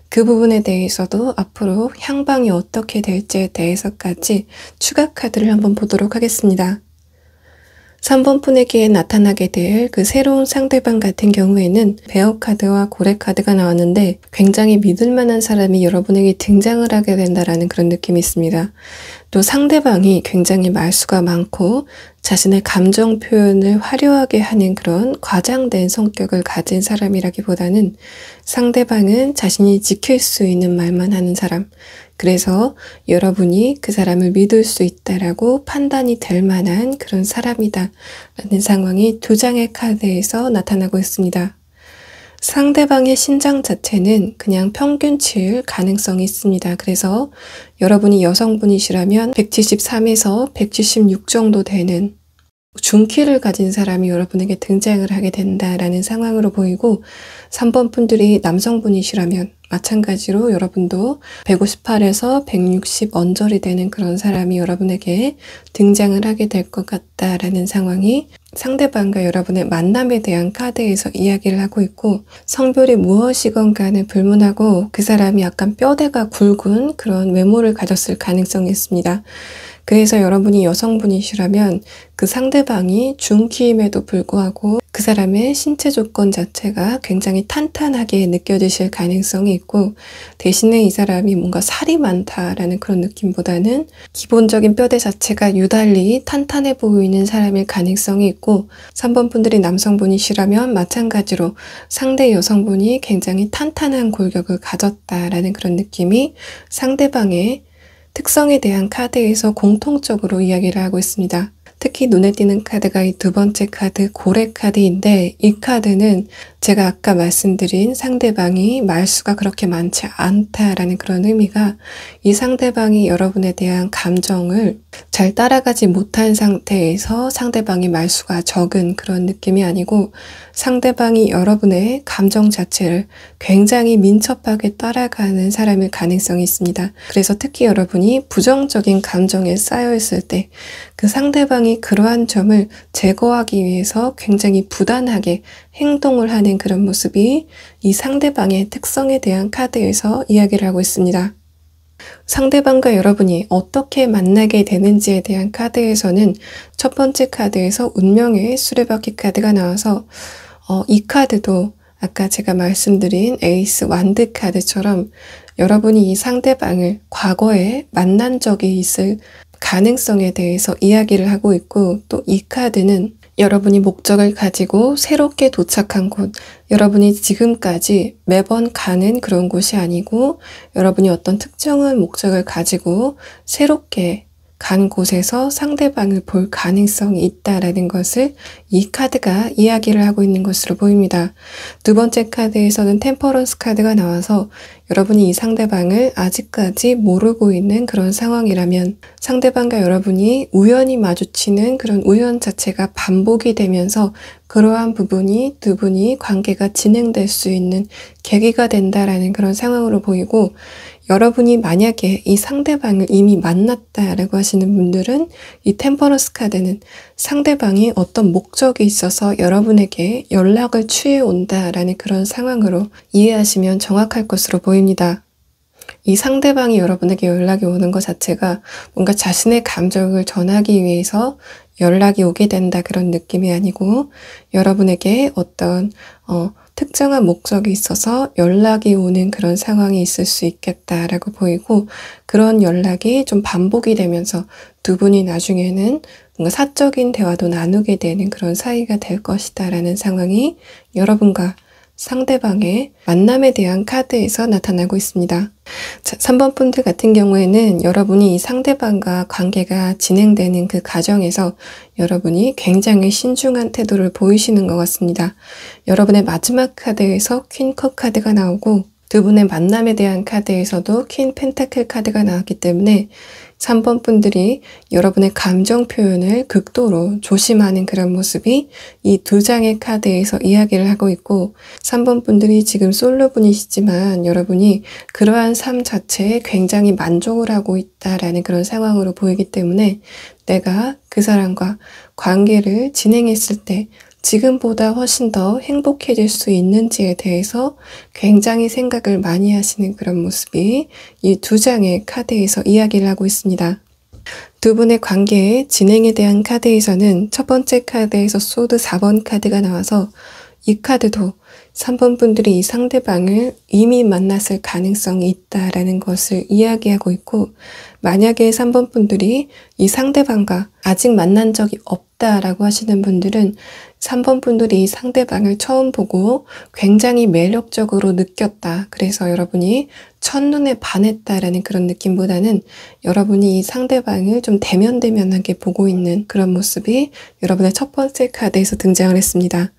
그 부분에 대해서도 앞으로 향방이 어떻게 될지에 대해서까지 추가 카드를 한번 보도록 하겠습니다. 3번 분에게 나타나게 될 그 새로운 상대방 같은 경우에는 베어 카드와 고래 카드가 나왔는데 굉장히 믿을 만한 사람이 여러분에게 등장을 하게 된다라는 그런 느낌이 있습니다. 또 상대방이 굉장히 말수가 많고 자신의 감정 표현을 화려하게 하는 그런 과장된 성격을 가진 사람이라기보다는 상대방은 자신이 지킬 수 있는 말만 하는 사람, 그래서 여러분이 그 사람을 믿을 수 있다라고 판단이 될 만한 그런 사람이다 라는 상황이 두 장의 카드에서 나타나고 있습니다. 상대방의 신장 자체는 그냥 평균치일 가능성이 있습니다. 그래서 여러분이 여성분이시라면 173에서 176 정도 되는 중키를 가진 사람이 여러분에게 등장을 하게 된다라는 상황으로 보이고, 3번 분들이 남성분이시라면 마찬가지로 여러분도 158에서 160 언저리 되는 그런 사람이 여러분에게 등장을 하게 될 것 같다라는 상황이 상대방과 여러분의 만남에 대한 카드에서 이야기를 하고 있고, 성별이 무엇이건 간에 불문하고 그 사람이 약간 뼈대가 굵은 그런 외모를 가졌을 가능성이 있습니다. 그래서 여러분이 여성분이시라면 그 상대방이 중키임에도 불구하고 그 사람의 신체 조건 자체가 굉장히 탄탄하게 느껴지실 가능성이 있고, 대신에 이 사람이 뭔가 살이 많다라는 그런 느낌보다는 기본적인 뼈대 자체가 유달리 탄탄해 보이는 사람일 가능성이 있고, 3번 분들이 남성분이시라면 마찬가지로 상대 여성분이 굉장히 탄탄한 골격을 가졌다라는 그런 느낌이 상대방의 특성에 대한 카드에서 공통적으로 이야기를 하고 있습니다. 특히 눈에 띄는 카드가 이 두 번째 카드 고래 카드인데, 이 카드는 제가 아까 말씀드린 상대방이 말수가 그렇게 많지 않다라는 그런 의미가, 이 상대방이 여러분에 대한 감정을 잘 따라가지 못한 상태에서 상대방이 말수가 적은 그런 느낌이 아니고, 상대방이 여러분의 감정 자체를 굉장히 민첩하게 따라가는 사람일 가능성이 있습니다. 그래서 특히 여러분이 부정적인 감정에 쌓여있을 때 그 상대방이 그러한 점을 제거하기 위해서 굉장히 부단하게 행동을 하는 그런 모습이 이 상대방의 특성에 대한 카드에서 이야기를 하고 있습니다. 상대방과 여러분이 어떻게 만나게 되는지에 대한 카드에서는 첫 번째 카드에서 운명의 수레바퀴 카드가 나와서 이 카드도 아까 제가 말씀드린 에이스 완드 카드처럼 여러분이 이 상대방을 과거에 만난 적이 있을 가능성에 대해서 이야기를 하고 있고, 또 이 카드는 여러분이 목적을 가지고 새롭게 도착한 곳, 여러분이 지금까지 매번 가는 그런 곳이 아니고 여러분이 어떤 특정한 목적을 가지고 새롭게 간 곳에서 상대방을 볼 가능성이 있다라는 것을 이 카드가 이야기를 하고 있는 것으로 보입니다. 두 번째 카드에서는 템퍼런스 카드가 나와서 여러분이 이 상대방을 아직까지 모르고 있는 그런 상황이라면, 상대방과 여러분이 우연히 마주치는 그런 우연 자체가 반복이 되면서 그러한 부분이 두 분이 관계가 진행될 수 있는 계기가 된다라는 그런 상황으로 보이고, 여러분이 만약에 이 상대방을 이미 만났다라고 하시는 분들은 이 템퍼런스 카드는 상대방이 어떤 목적이 있어서 여러분에게 연락을 취해온다라는 그런 상황으로 이해하시면 정확할 것으로 보입니다. 이 상대방이 여러분에게 연락이 오는 것 자체가 뭔가 자신의 감정을 전하기 위해서 연락이 오게 된다 그런 느낌이 아니고 여러분에게 어떤 특정한 목적이 있어서 연락이 오는 그런 상황이 있을 수 있겠다라고 보이고 그런 연락이 좀 반복이 되면서 두 분이 나중에는 뭔가 사적인 대화도 나누게 되는 그런 사이가 될 것이다라는 상황이 여러분과 상대방의 만남에 대한 카드에서 나타나고 있습니다. 자, 3번 분들 같은 경우에는 여러분이 이 상대방과 관계가 진행되는 그 과정에서 여러분이 굉장히 신중한 태도를 보이시는 것 같습니다. 여러분의 마지막 카드에서 퀸컵 카드가 나오고 두 분의 만남에 대한 카드에서도 퀸 펜타클 카드가 나왔기 때문에 3번 분들이 여러분의 감정 표현을 극도로 조심하는 그런 모습이 이 두 장의 카드에서 이야기를 하고 있고 3번 분들이 지금 솔로분이시지만 여러분이 그러한 삶 자체에 굉장히 만족을 하고 있다라는 그런 상황으로 보이기 때문에 내가 그 사람과 관계를 진행했을 때 지금보다 훨씬 더 행복해질 수 있는지에 대해서 굉장히 생각을 많이 하시는 그런 모습이 이 두 장의 카드에서 이야기를 하고 있습니다. 두 분의 관계의 진행에 대한 카드에서는 첫 번째 카드에서 소드 4번 카드가 나와서 이 카드도 3번 분들이 이 상대방을 이미 만났을 가능성이 있다라는 것을 이야기하고 있고 만약에 3번 분들이 이 상대방과 아직 만난 적이 없다라고 하시는 분들은 3번 분들이 이 상대방을 처음 보고 굉장히 매력적으로 느꼈다. 그래서 여러분이 첫눈에 반했다라는 그런 느낌보다는 여러분이 이 상대방을 좀 대면대면하게 보고 있는 그런 모습이 여러분의 첫 번째 카드에서 등장을 했습니다.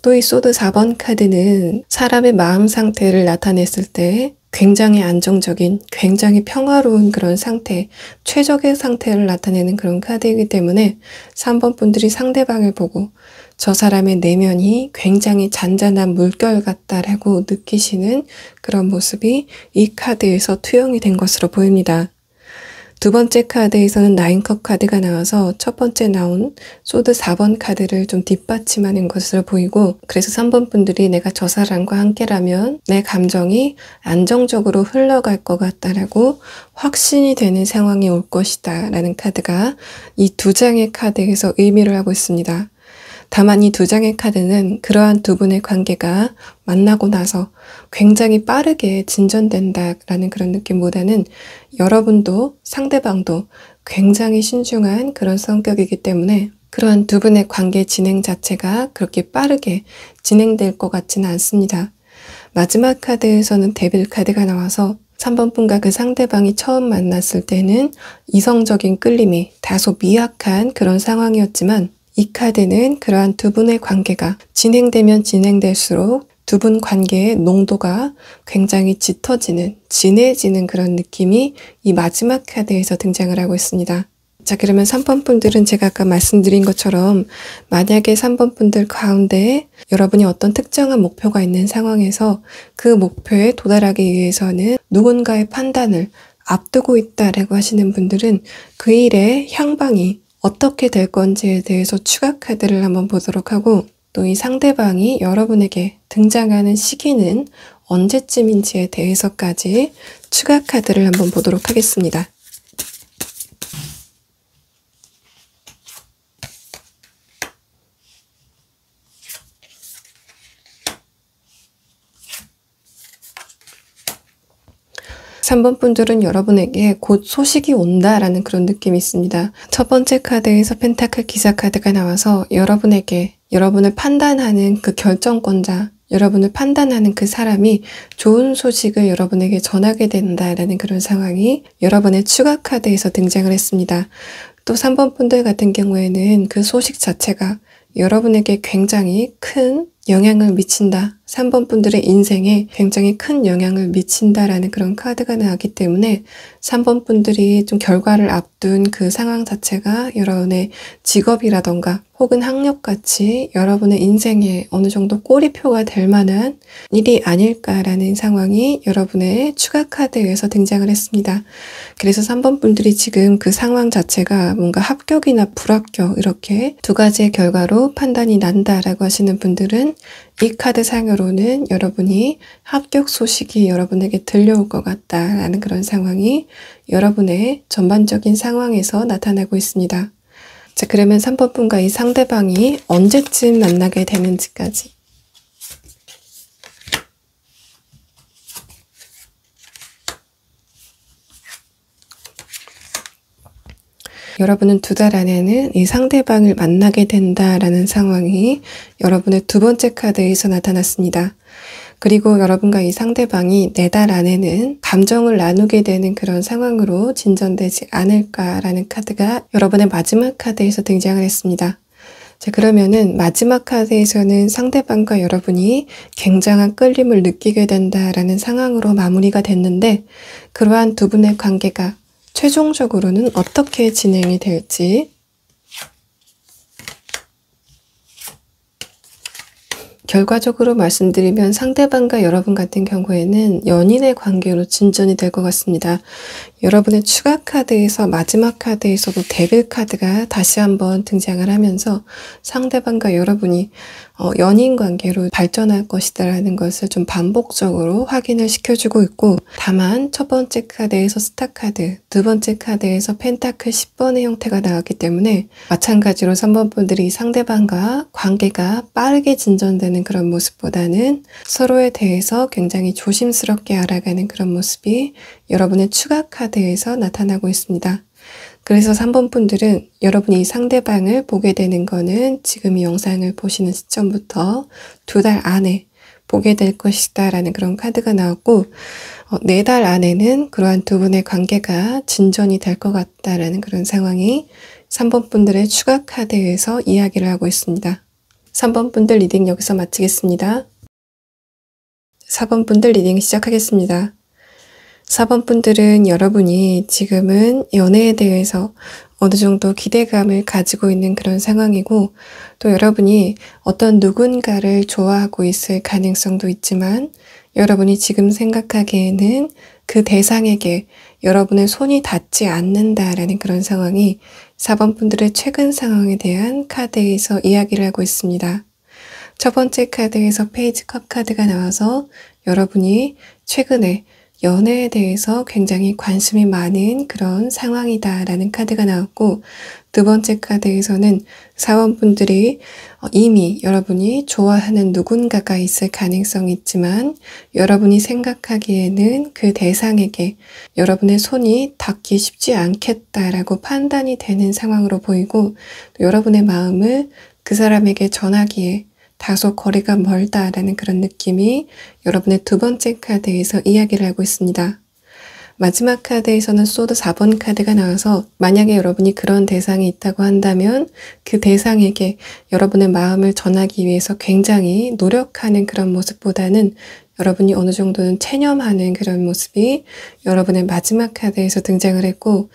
또 이 소드 4번 카드는 사람의 마음 상태를 나타냈을 때 굉장히 안정적인, 굉장히 평화로운 그런 상태, 최적의 상태를 나타내는 그런 카드이기 때문에 3번 분들이 상대방을 보고 저 사람의 내면이 굉장히 잔잔한 물결 같다라고 느끼시는 그런 모습이 이 카드에서 투영이 된 것으로 보입니다. 두 번째 카드에서는 9컵 카드가 나와서 첫 번째 나온 소드 4번 카드를 좀 뒷받침하는 것으로 보이고 그래서 3번 분들이 내가 저 사람과 함께라면 내 감정이 안정적으로 흘러갈 것 같다라고 확신이 되는 상황이 올 것이다 라는 카드가 이 두 장의 카드에서 의미를 하고 있습니다. 다만 이 두 장의 카드는 그러한 두 분의 관계가 만나고 나서 굉장히 빠르게 진전된다라는 그런 느낌보다는 여러분도 상대방도 굉장히 신중한 그런 성격이기 때문에 그러한 두 분의 관계 진행 자체가 그렇게 빠르게 진행될 것 같지는 않습니다. 마지막 카드에서는 데빌 카드가 나와서 3번 분과 그 상대방이 처음 만났을 때는 이성적인 끌림이 다소 미약한 그런 상황이었지만 이 카드는 그러한 두 분의 관계가 진행되면 진행될수록 두 분 관계의 농도가 굉장히 짙어지는, 진해지는 그런 느낌이 이 마지막 카드에서 등장을 하고 있습니다. 자, 그러면 3번 분들은 제가 아까 말씀드린 것처럼 만약에 3번 분들 가운데 여러분이 어떤 특정한 목표가 있는 상황에서 그 목표에 도달하기 위해서는 누군가의 판단을 앞두고 있다라고 하시는 분들은 그 일의 향방이 어떻게 될 건지에 대해서 추가 카드를 한번 보도록 하고 또 이 상대방이 여러분에게 등장하는 시기는 언제쯤인지에 대해서까지 추가 카드를 한번 보도록 하겠습니다. 삼 번 분들은 여러분에게 곧 소식이 온다라는 그런 느낌이 있습니다. 첫 번째 카드에서 펜타클 기사 카드가 나와서 여러분에게 여러분을 판단하는 그 결정권자, 여러분을 판단하는 그 사람이 좋은 소식을 여러분에게 전하게 된다라는 그런 상황이 여러분의 추가 카드에서 등장을 했습니다. 또 3번 분들 같은 경우에는 그 소식 자체가 여러분에게 굉장히 큰 영향을 미친다. 3번 분들의 인생에 굉장히 큰 영향을 미친다라는 그런 카드가 나왔기 때문에 3번 분들이 좀 결과를 앞둔 그 상황 자체가 여러분의 직업이라던가 혹은 학력같이 여러분의 인생에 어느 정도 꼬리표가 될 만한 일이 아닐까라는 상황이 여러분의 추가 카드에서 등장을 했습니다. 그래서 3번 분들이 지금 그 상황 자체가 뭔가 합격이나 불합격 이렇게 두 가지의 결과로 판단이 난다라고 하시는 분들은 이 카드 상으로는 여러분이 합격 소식이 여러분에게 들려올 것 같다라는 그런 상황이 여러분의 전반적인 상황에서 나타나고 있습니다. 자, 그러면 3번 분과 이 상대방이 언제쯤 만나게 되는지까지. 여러분은 2달 안에는 이 상대방을 만나게 된다라는 상황이 여러분의 두 번째 카드에서 나타났습니다. 그리고 여러분과 이 상대방이 4달 안에는 감정을 나누게 되는 그런 상황으로 진전되지 않을까라는 카드가 여러분의 마지막 카드에서 등장을 했습니다. 자, 그러면은 마지막 카드에서는 상대방과 여러분이 굉장한 끌림을 느끼게 된다라는 상황으로 마무리가 됐는데 그러한 두 분의 관계가 최종적으로는 어떻게 진행이 될지 결과적으로 말씀드리면 상대방과 여러분 같은 경우에는 연인의 관계로 진전이 될 것 같습니다. 여러분의 추가 카드에서 마지막 카드에서도 데빌 카드가 다시 한번 등장을 하면서 상대방과 여러분이 연인 관계로 발전할 것이다라는 것을 좀 반복적으로 확인을 시켜주고 있고 다만 첫 번째 카드에서 스타 카드, 두 번째 카드에서 펜타클 10번의 형태가 나왔기 때문에 마찬가지로 3번 분들이 상대방과 관계가 빠르게 진전되는 그런 모습보다는 서로에 대해서 굉장히 조심스럽게 알아가는 그런 모습이 여러분의 추가 카드에서 나타나고 있습니다. 그래서 3번 분들은 여러분이 이 상대방을 보게 되는 거는 지금 이 영상을 보시는 시점부터 2달 안에 보게 될 것이다 라는 그런 카드가 나왔고 4달 안에는 그러한 두 분의 관계가 진전이 될 것 같다라는 그런 상황이 3번 분들의 추가 카드에서 이야기를 하고 있습니다. 3번 분들 리딩 여기서 마치겠습니다. 4번 분들 리딩 시작하겠습니다. 4번 분들은 여러분이 지금은 연애에 대해서 어느 정도 기대감을 가지고 있는 그런 상황이고 또 여러분이 어떤 누군가를 좋아하고 있을 가능성도 있지만 여러분이 지금 생각하기에는 그 대상에게 여러분의 손이 닿지 않는다라는 그런 상황이 4번 분들의 최근 상황에 대한 카드에서 이야기를 하고 있습니다. 첫 번째 카드에서 페이지 컵 카드가 나와서 여러분이 최근에 연애에 대해서 굉장히 관심이 많은 그런 상황이다라는 카드가 나왔고 두 번째 카드에서는 사원분들이 이미 여러분이 좋아하는 누군가가 있을 가능성이 있지만 여러분이 생각하기에는 그 대상에게 여러분의 손이 닿기 쉽지 않겠다라고 판단이 되는 상황으로 보이고 여러분의 마음을 그 사람에게 전하기에 다소 거리가 멀다라는 그런 느낌이 여러분의 두 번째 카드에서 이야기를 하고 있습니다. 마지막 카드에서는 소드 4번 카드가 나와서 만약에 여러분이 그런 대상이 있다고 한다면 그 대상에게 여러분의 마음을 전하기 위해서 굉장히 노력하는 그런 모습보다는 여러분이 어느 정도는 체념하는 그런 모습이 여러분의 마지막 카드에서 등장을 했고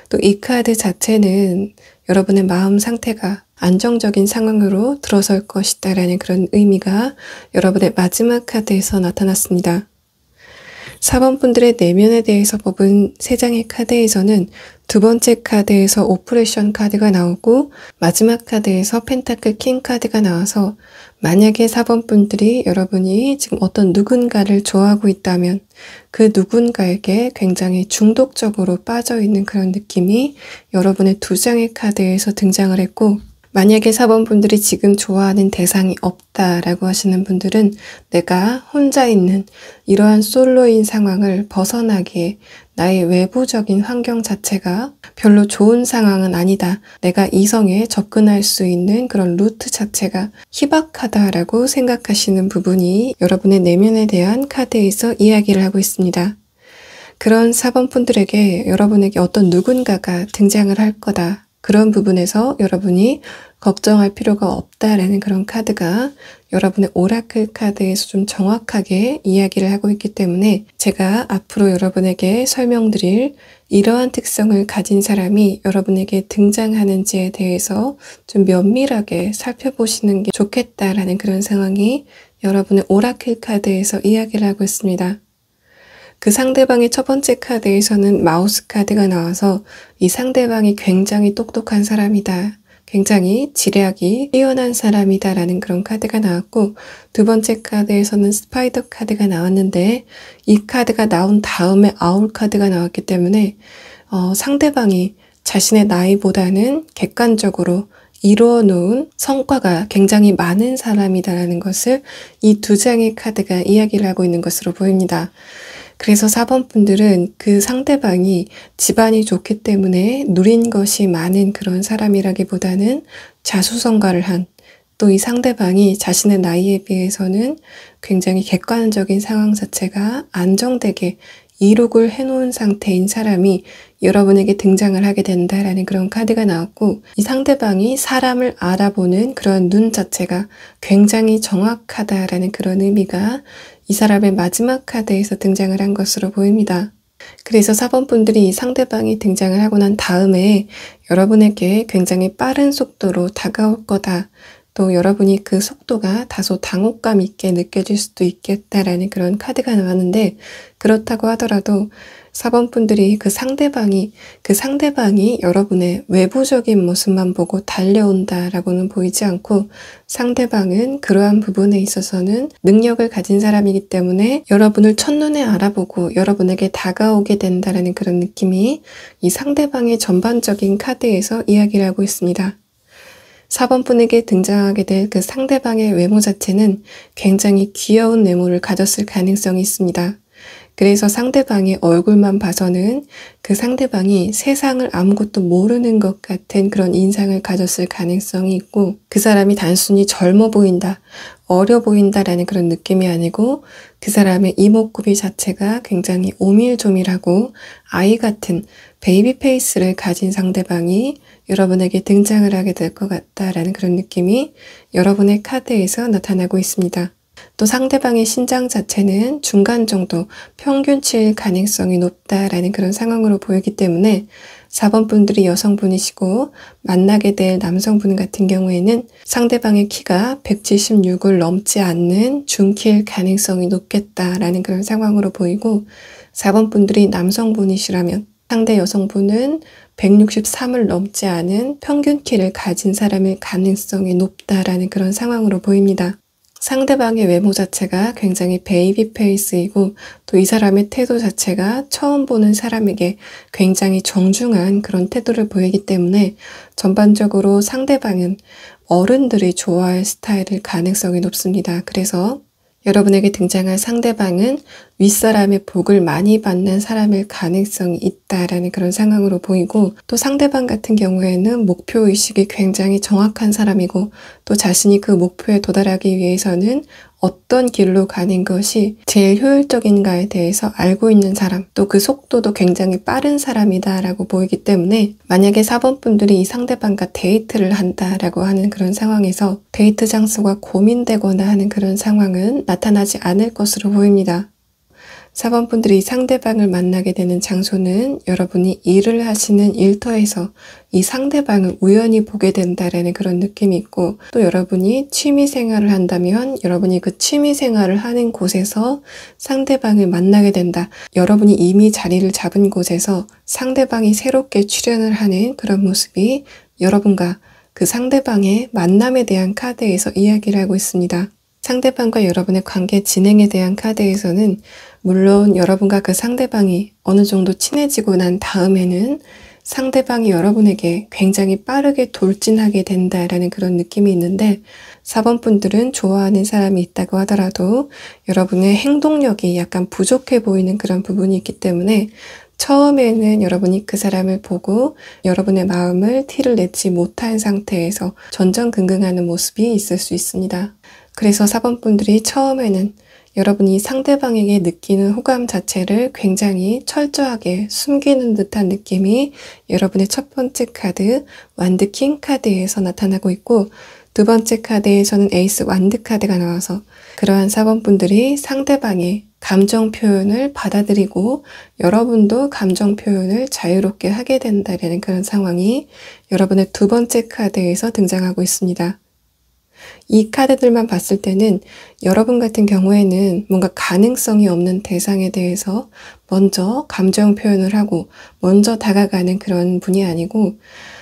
또 이 카드 자체는 여러분의 마음 상태가 안정적인 상황으로 들어설 것이다 라는 그런 의미가 여러분의 마지막 카드에서 나타났습니다. 4번 분들의 내면에 대해서 뽑은 3장의 카드에서는 두 번째 카드에서 오프레션 카드가 나오고 마지막 카드에서 펜타클 킹 카드가 나와서 만약에 4번 분들이 여러분이 지금 어떤 누군가를 좋아하고 있다면 그 누군가에게 굉장히 중독적으로 빠져있는 그런 느낌이 여러분의 2장의 카드에서 등장을 했고 만약에 4번 분들이 지금 좋아하는 대상이 없다라고 하시는 분들은 내가 혼자 있는 이러한 솔로인 상황을 벗어나기에 나의 외부적인 환경 자체가 별로 좋은 상황은 아니다. 내가 이성에 접근할 수 있는 그런 루트 자체가 희박하다라고 생각하시는 부분이 여러분의 내면에 대한 카드에서 이야기를 하고 있습니다. 그런 4번 분들에게 여러분에게 어떤 누군가가 등장을 할 거다. 그런 부분에서 여러분이 걱정할 필요가 없다라는 그런 카드가 여러분의 오라클 카드에서 좀 정확하게 이야기를 하고 있기 때문에 제가 앞으로 여러분에게 설명드릴 이러한 특성을 가진 사람이 여러분에게 등장하는지에 대해서 좀 면밀하게 살펴보시는 게 좋겠다라는 그런 상황이 여러분의 오라클 카드에서 이야기를 하고 있습니다. 그 상대방의 첫 번째 카드에서는 마우스 카드가 나와서 이 상대방이 굉장히 똑똑한 사람이다. 굉장히 지략이 뛰어난 사람이다 라는 그런 카드가 나왔고, 두 번째 카드에서는 스파이더 카드가 나왔는데 이 카드가 나온 다음에 아울 카드가 나왔기 때문에 상대방이 자신의 나이보다는 객관적으로 이루어 놓은 성과가 굉장히 많은 사람이다라는 것을 이 두 장의 카드가 이야기를 하고 있는 것으로 보입니다. 그래서 4번 분들은 그 상대방이 집안이 좋기 때문에 누린 것이 많은 그런 사람이라기보다는 자수성가를 한, 또 이 상대방이 자신의 나이에 비해서는 굉장히 객관적인 상황 자체가 안정되게 이룩을 해놓은 상태인 사람이 여러분에게 등장을 하게 된다라는 그런 카드가 나왔고, 이 상대방이 사람을 알아보는 그런 눈 자체가 굉장히 정확하다라는 그런 의미가 이 사람의 마지막 카드에서 등장을 한 것으로 보입니다. 그래서 4번 분들이 이 상대방이 등장을 하고 난 다음에 여러분에게 굉장히 빠른 속도로 다가올 거다. 또 여러분이 그 속도가 다소 당혹감 있게 느껴질 수도 있겠다라는 그런 카드가 나왔는데, 그렇다고 하더라도 4번 분들이 그 상대방이 여러분의 외부적인 모습만 보고 달려온다라고는 보이지 않고, 상대방은 그러한 부분에 있어서는 능력을 가진 사람이기 때문에 여러분을 첫눈에 알아보고 여러분에게 다가오게 된다라는 그런 느낌이 이 상대방의 전반적인 카드에서 이야기를 하고 있습니다. 4번 분에게 등장하게 될 그 상대방의 외모 자체는 굉장히 귀여운 외모를 가졌을 가능성이 있습니다. 그래서 상대방의 얼굴만 봐서는 그 상대방이 세상을 아무것도 모르는 것 같은 그런 인상을 가졌을 가능성이 있고, 그 사람이 단순히 젊어 보인다, 어려 보인다라는 그런 느낌이 아니고 그 사람의 이목구비 자체가 굉장히 오밀조밀하고 아이 같은 베이비 페이스를 가진 상대방이 여러분에게 등장을 하게 될 것 같다라는 그런 느낌이 여러분의 카드에서 나타나고 있습니다. 또 상대방의 신장 자체는 중간 정도 평균치일 가능성이 높다라는 그런 상황으로 보이기 때문에 4번 분들이 여성분이시고 만나게 될 남성분 같은 경우에는 상대방의 키가 176을 넘지 않는 중키일 가능성이 높겠다라는 그런 상황으로 보이고, 4번 분들이 남성분이시라면 상대 여성분은 163을 넘지 않은 평균 키를 가진 사람일 가능성이 높다라는 그런 상황으로 보입니다. 상대방의 외모 자체가 굉장히 베이비 페이스이고, 또 이 사람의 태도 자체가 처음 보는 사람에게 굉장히 정중한 그런 태도를 보이기 때문에 전반적으로 상대방은 어른들이 좋아할 스타일일 가능성이 높습니다. 그래서 여러분에게 등장할 상대방은 윗사람의 복을 많이 받는 사람일 가능성이 있다라는 그런 상황으로 보이고, 또 상대방 같은 경우에는 목표의식이 굉장히 정확한 사람이고, 또 자신이 그 목표에 도달하기 위해서는 어떤 길로 가는 것이 제일 효율적인가에 대해서 알고 있는 사람, 또 그 속도도 굉장히 빠른 사람이다라고 보이기 때문에 만약에 4번 분들이 이 상대방과 데이트를 한다라고 하는 그런 상황에서 데이트 장소가 고민되거나 하는 그런 상황은 나타나지 않을 것으로 보입니다. 4번 분들이 이 상대방을 만나게 되는 장소는 여러분이 일을 하시는 일터에서 이 상대방을 우연히 보게 된다라는 그런 느낌이 있고, 또 여러분이 취미 생활을 한다면 여러분이 그 취미 생활을 하는 곳에서 상대방을 만나게 된다. 여러분이 이미 자리를 잡은 곳에서 상대방이 새롭게 출연을 하는 그런 모습이 여러분과 그 상대방의 만남에 대한 카드에서 이야기를 하고 있습니다. 상대방과 여러분의 관계 진행에 대한 카드에서는 물론 여러분과 그 상대방이 어느 정도 친해지고 난 다음에는 상대방이 여러분에게 굉장히 빠르게 돌진하게 된다라는 그런 느낌이 있는데, 4번 분들은 좋아하는 사람이 있다고 하더라도 여러분의 행동력이 약간 부족해 보이는 그런 부분이 있기 때문에 처음에는 여러분이 그 사람을 보고 여러분의 마음을 티를 내지 못한 상태에서 전전긍긍하는 모습이 있을 수 있습니다. 그래서 4번 분들이 처음에는 여러분이 상대방에게 느끼는 호감 자체를 굉장히 철저하게 숨기는 듯한 느낌이 여러분의 첫 번째 카드 완드 킹 카드에서 나타나고 있고, 두 번째 카드에서는 에이스 완드 카드가 나와서 그러한 4번 분들이 상대방의 감정 표현을 받아들이고 여러분도 감정 표현을 자유롭게 하게 된다는 그런 상황이 여러분의 두 번째 카드에서 등장하고 있습니다. 이 카드들만 봤을 때는 여러분 같은 경우에는 뭔가 가능성이 없는 대상에 대해서 먼저 감정 표현을 하고 먼저 다가가는 그런 분이 아니고,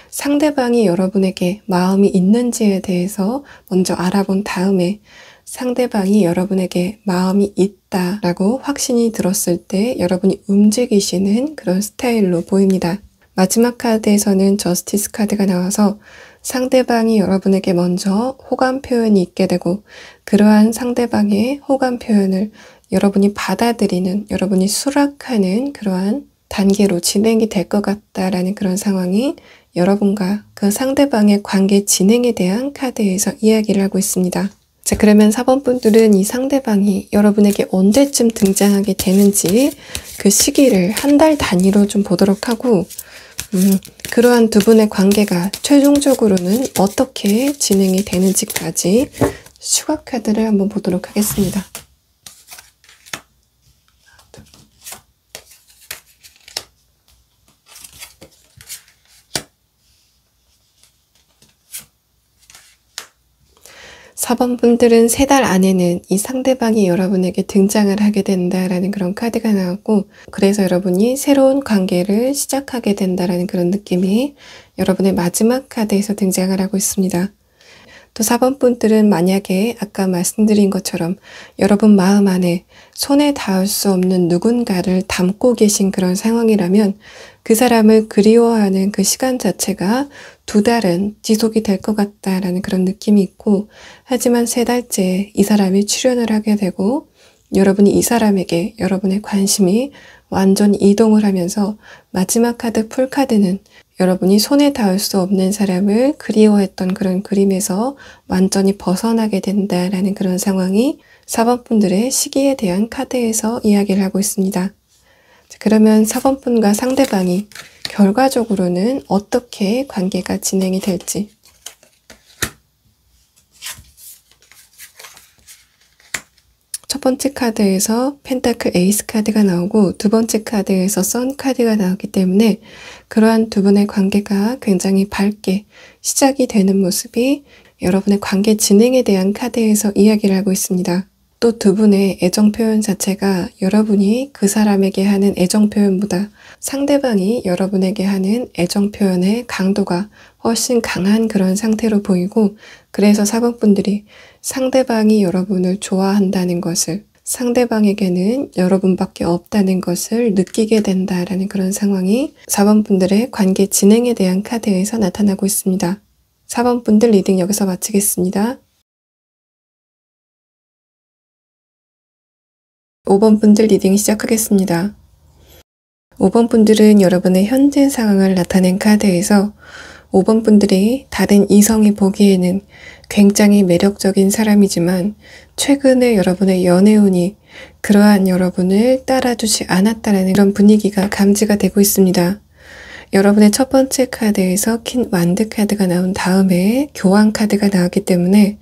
상대방이 여러분에게 마음이 있는지에 대해서 먼저 알아본 다음에 상대방이 여러분에게 마음이 있다라고 확신이 들었을 때 여러분이 움직이시는 그런 스타일로 보입니다. 마지막 카드에서는 저스티스 카드가 나와서 상대방이 여러분에게 먼저 호감 표현이 있게 되고, 그러한 상대방의 호감 표현을 여러분이 받아들이는, 여러분이 수락하는 그러한 단계로 진행이 될 것 같다라는 그런 상황이 여러분과 그 상대방의 관계 진행에 대한 카드에서 이야기를 하고 있습니다. 자, 그러면 4번 분들은 이 상대방이 여러분에게 언제쯤 등장하게 되는지 그 시기를 한 달 단위로 좀 보도록 하고, 그러한 두 분의 관계가 최종적으로는 어떻게 진행이 되는지까지 슈가 카드를 한번 보도록 하겠습니다. 4번 분들은 3달 안에는 이 상대방이 여러분에게 등장을 하게 된다라는 그런 카드가 나왔고, 그래서 여러분이 새로운 관계를 시작하게 된다라는 그런 느낌이 여러분의 마지막 카드에서 등장을 하고 있습니다. 또 4번 분들은 만약에 아까 말씀드린 것처럼 여러분 마음 안에 손에 닿을 수 없는 누군가를 담고 계신 그런 상황이라면 그 사람을 그리워하는 그 시간 자체가 2달은 지속이 될 것 같다라는 그런 느낌이 있고, 하지만 3달째 이 사람이 출연을 하게 되고 여러분이 이 사람에게 여러분의 관심이 완전히 이동을 하면서 마지막 카드 풀카드는 여러분이 손에 닿을 수 없는 사람을 그리워했던 그런 그림에서 완전히 벗어나게 된다라는 그런 상황이 4번 분들의 시기에 대한 카드에서 이야기를 하고 있습니다. 그러면 4번 분과 상대방이 결과적으로는 어떻게 관계가 진행이 될지, 첫 번째 카드에서 펜타클 에이스 카드가 나오고 두 번째 카드에서 선 카드가 나왔기 때문에 그러한 두 분의 관계가 굉장히 밝게 시작이 되는 모습이 여러분의 관계 진행에 대한 카드에서 이야기를 하고 있습니다. 또 두 분의 애정 표현 자체가 여러분이 그 사람에게 하는 애정 표현보다 상대방이 여러분에게 하는 애정 표현의 강도가 훨씬 강한 그런 상태로 보이고, 그래서 4번 분들이 상대방이 여러분을 좋아한다는 것을, 상대방에게는 여러분밖에 없다는 것을 느끼게 된다라는 그런 상황이 4번 분들의 관계 진행에 대한 카드에서 나타나고 있습니다. 4번 분들 리딩 여기서 마치겠습니다. 5번 분들 리딩 시작하겠습니다. 5번 분들은 여러분의 현재 상황을 나타낸 카드에서 5번 분들이 다른 이성이 보기에는 굉장히 매력적인 사람이지만 최근에 여러분의 연애운이 그러한 여러분을 따라주지 않았다는 그런 분위기가 감지가 되고 있습니다. 여러분의 첫 번째 카드에서 퀸 완드 카드가 나온 다음에 교환 카드가 나왔기 때문에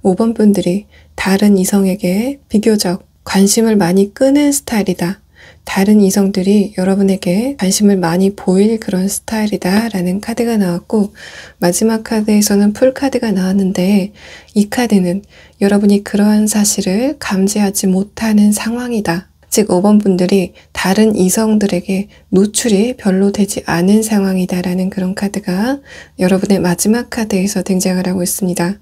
5번 분들이 다른 이성에게 비교적 관심을 많이 끄는 스타일이다. 다른 이성들이 여러분에게 관심을 많이 보일 그런 스타일이다 라는 카드가 나왔고, 마지막 카드에서는 풀 카드가 나왔는데 이 카드는 여러분이 그러한 사실을 감지하지 못하는 상황이다. 즉 5번 분들이 다른 이성들에게 노출이 별로 되지 않은 상황이다 라는 그런 카드가 여러분의 마지막 카드에서 등장을 하고 있습니다.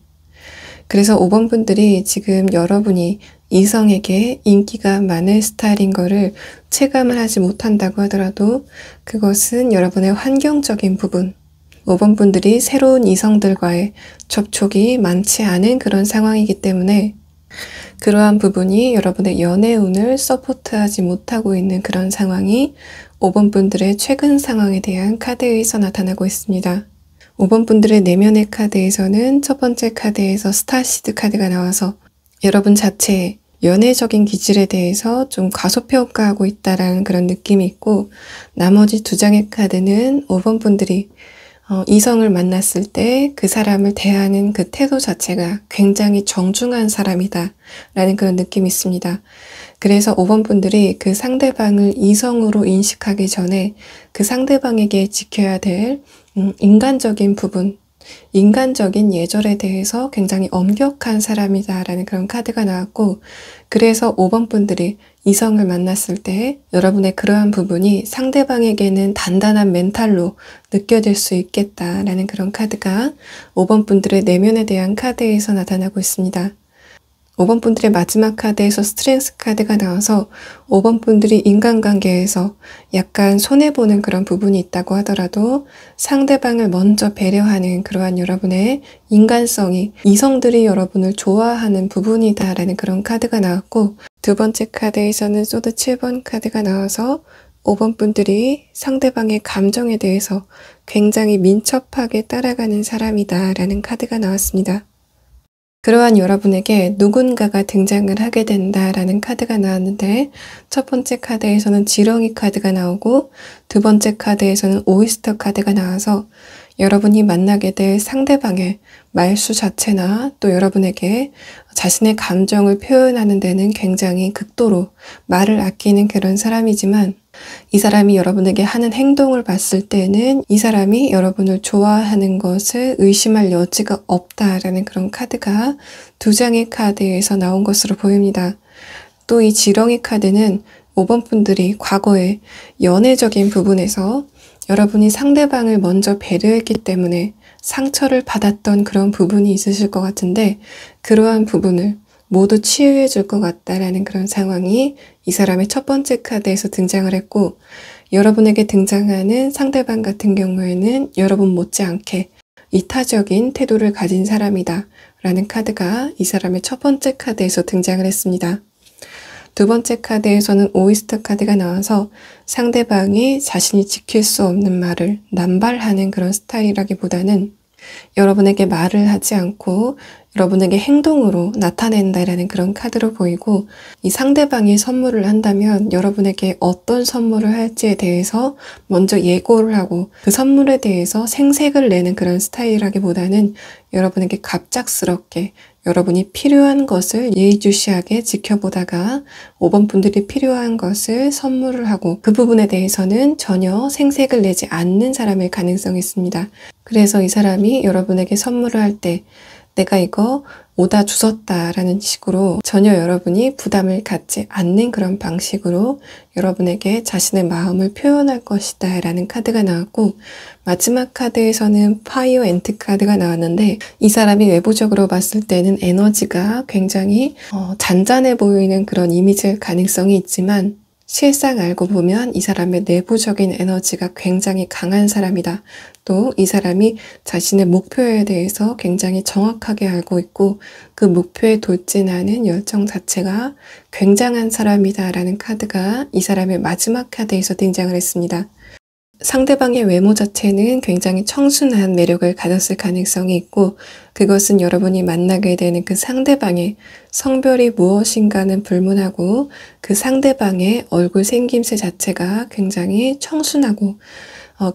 그래서 5번 분들이 지금 여러분이 이성에게 인기가 많은 스타일인 거를 체감을 하지 못한다고 하더라도 그것은 여러분의 환경적인 부분, 5번 분들이 새로운 이성들과의 접촉이 많지 않은 그런 상황이기 때문에 그러한 부분이 여러분의 연애운을 서포트하지 못하고 있는 그런 상황이 5번 분들의 최근 상황에 대한 카드에서 나타나고 있습니다. 5번 분들의 내면의 카드에서는 첫 번째 카드에서 스타시드 카드가 나와서 여러분 자체의 연애적인 기질에 대해서 좀 과소평가하고 있다라는 그런 느낌이 있고, 나머지 두 장의 카드는 5번 분들이 이성을 만났을 때 그 사람을 대하는 그 태도 자체가 굉장히 정중한 사람이다 라는 그런 느낌이 있습니다. 그래서 5번 분들이 그 상대방을 이성으로 인식하기 전에 그 상대방에게 지켜야 될 인간적인 부분, 인간적인 예절에 대해서 굉장히 엄격한 사람이다라는 그런 카드가 나왔고, 그래서 5번 분들이 이성을 만났을 때 여러분의 그러한 부분이 상대방에게는 단단한 멘탈로 느껴질 수 있겠다라는 그런 카드가 5번 분들의 내면에 대한 카드에서 나타나고 있습니다. 5번 분들의 마지막 카드에서 스트렝스 카드가 나와서 5번 분들이 인간관계에서 약간 손해보는 그런 부분이 있다고 하더라도 상대방을 먼저 배려하는 그러한 여러분의 인간성이 이성들이 여러분을 좋아하는 부분이다라는 그런 카드가 나왔고, 두 번째 카드에서는 소드 7번 카드가 나와서 5번 분들이 상대방의 감정에 대해서 굉장히 민첩하게 따라가는 사람이다라는 카드가 나왔습니다. 그러한 여러분에게 누군가가 등장을 하게 된다라는 카드가 나왔는데, 첫 번째 카드에서는 지렁이 카드가 나오고 두 번째 카드에서는 오이스터 카드가 나와서 여러분이 만나게 될 상대방의 말수 자체나 또 여러분에게 자신의 감정을 표현하는 데는 굉장히 극도로 말을 아끼는 그런 사람이지만, 이 사람이 여러분에게 하는 행동을 봤을 때는 이 사람이 여러분을 좋아하는 것을 의심할 여지가 없다라는 그런 카드가 두 장의 카드에서 나온 것으로 보입니다. 또 이 지렁이 카드는 5번 분들이 과거에 연애적인 부분에서 여러분이 상대방을 먼저 배려했기 때문에 상처를 받았던 그런 부분이 있으실 것 같은데, 그러한 부분을 모두 치유해 줄 것 같다라는 그런 상황이 이 사람의 첫 번째 카드에서 등장을 했고, 여러분에게 등장하는 상대방 같은 경우에는 여러분 못지않게 이타적인 태도를 가진 사람이다 라는 카드가 이 사람의 첫 번째 카드에서 등장을 했습니다. 두 번째 카드에서는 오이스터 카드가 나와서 상대방이 자신이 지킬 수 없는 말을 남발하는 그런 스타일이라기보다는 여러분에게 말을 하지 않고 여러분에게 행동으로 나타낸다라는 그런 카드로 보이고, 이 상대방이 선물을 한다면 여러분에게 어떤 선물을 할지에 대해서 먼저 예고를 하고 그 선물에 대해서 생색을 내는 그런 스타일이라기보다는 여러분에게 갑작스럽게 여러분이 필요한 것을 예의주시하게 지켜보다가 5번 분들이 필요한 것을 선물을 하고 그 부분에 대해서는 전혀 생색을 내지 않는 사람일 가능성이 있습니다. 그래서 이 사람이 여러분에게 선물을 할 때 내가 이거 오다 주웠다 라는 식으로 전혀 여러분이 부담을 갖지 않는 그런 방식으로 여러분에게 자신의 마음을 표현할 것이다 라는 카드가 나왔고, 마지막 카드에서는 파이어 엔트 카드가 나왔는데, 이 사람이 외부적으로 봤을 때는 에너지가 굉장히 잔잔해 보이는 그런 이미지일 가능성이 있지만, 실상 알고 보면 이 사람의 내부적인 에너지가 굉장히 강한 사람이다. 또 이 사람이 자신의 목표에 대해서 굉장히 정확하게 알고 있고 그 목표에 돌진하는 열정 자체가 굉장한 사람이다라는 카드가 이 사람의 마지막 카드에서 등장을 했습니다. 상대방의 외모 자체는 굉장히 청순한 매력을 가졌을 가능성이 있고, 그것은 여러분이 만나게 되는 그 상대방의 성별이 무엇인가는 불문하고 그 상대방의 얼굴 생김새 자체가 굉장히 청순하고